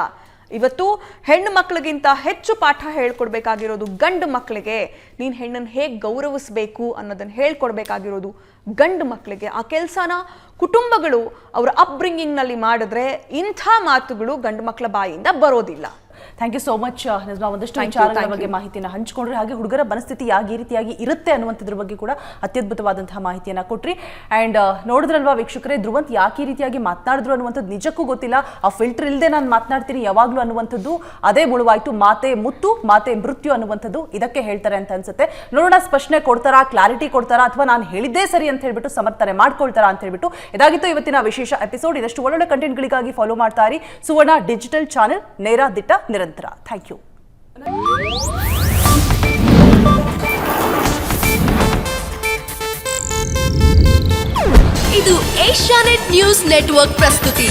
Speaker 2: ಇವತ್ತು ಹೆಣ್ಣು ಮಕ್ಕಳಿಗಿಂತ ಹೆಚ್ಚು ಪಾಠ ಹೇಳ್ಕೊಡ್ಬೇಕಾಗಿರೋದು ಗಂಡು ಮಕ್ಕಳಿಗೆ. ನೀನು ಹೆಣ್ಣನ್ನು ಹೇಗೆ ಗೌರವಿಸ್ಬೇಕು ಅನ್ನೋದನ್ನು ಹೇಳ್ಕೊಡ್ಬೇಕಾಗಿರೋದು ಗಂಡು ಮಕ್ಕಳಿಗೆ. ಆ ಕೆಲಸನ ಕುಟುಂಬಗಳು ಅವರ ಅಪ್ಬ್ರಿಂಗಿಂಗ್ನಲ್ಲಿ ಮಾಡಿದ್ರೆ ಇಂಥ ಮಾತುಗಳು ಗಂಡು ಮಕ್ಕಳ ಬಾಯಿಯಿಂದ ಬರೋದಿಲ್ಲ.
Speaker 1: ಥ್ಯಾಂಕ್ ಯು ಸೋ ಮಚ್ ನಿಜ್ಮಾ, ಒಂದಷ್ಟು ವಿಚಾರಗಳ ಬಗ್ಗೆ ಮಾಹಿತಿಯನ್ನು ಹಂಚಿಕೊಂಡ್ರೆ, ಹಾಗೆ ಹುಡುಗರ ಮನಸ್ಥಿತಿ ಈ ರೀತಿಯಾಗಿ ಇರುತ್ತೆ ಅನ್ನುವಂಥದ್ರ ಬಗ್ಗೆ ಕೂಡ ಅತ್ಯದ್ಭುತವಾದಂತಹ ಮಾಹಿತಿಯನ್ನು ಕೊಟ್ರಿ. ಆ್ಯಂಡ್ ನೋಡಿದ್ರಲ್ವಾ ವೀಕ್ಷಕರೇ, ಧ್ರುವಂತ್ ಯಾಕೆ ಈ ರೀತಿಯಾಗಿ ಮಾತನಾಡಿದ್ರು ಅನ್ನುವಂಥದ್ದು ನಿಜಕ್ಕೂ ಗೊತ್ತಿಲ್ಲ. ಆ ಫಿಲ್ಟರ್ ಇಲ್ಲದೆ ನಾನು ಮಾತನಾಡ್ತೀನಿ ಯಾವಾಗಲೂ ಅನ್ನುವಂಥದ್ದು ಅದೇ ಮುಳುವಾಯಿತು. ಮಾತೆ ಮುತ್ತು, ಮಾತೆ ಮೃತ್ಯು ಅನ್ನುವಂಥದ್ದು ಇದಕ್ಕೆ ಹೇಳ್ತಾರೆ ಅಂತ ಅನ್ಸುತ್ತೆ. ನೋಡೋಣ, ಸ್ಪಷ್ಟನೆ ಕೊಡ್ತಾರಾ, ಕ್ಲಾರಿಟಿ ಕೊಡ್ತಾರಾ, ಅಥವಾ ನಾನು ಹೇಳಿದ್ದೇ ಸರಿ ಅಂತ ಹೇಳ್ಬಿಟ್ಟು ಸಮರ್ಥನೆ ಮಾಡ್ಕೊಳ್ತಾರಾ ಅಂತ ಹೇಳ್ಬಿಟ್ಟು. ಇದಾಗಿತ್ತು ಇವತ್ತಿನ ವಿಶೇಷ ಎಪಿಸೋಡ್. ಇದಷ್ಟು ಒಳ್ಳೊಳ್ಳೆ ಕಂಟೆಂಟ್ಗಳಿಗಾಗಿ ಫಾಲೋ ಮಾಡ್ತಾ ಇರಿ ಸುವರ್ಣ ಡಿಜಿಟಲ್ ಚಾನೆಲ್, ನೇರ ದಿಟ್ಟ ನಿರಂತರ. Thank you.
Speaker 3: ಇದು ಏಷ್ಯಾನೆಟ್ ನ್ಯೂಸ್ ನೆಟ್ವರ್ಕ್ ಪ್ರಸ್ತುತಿ.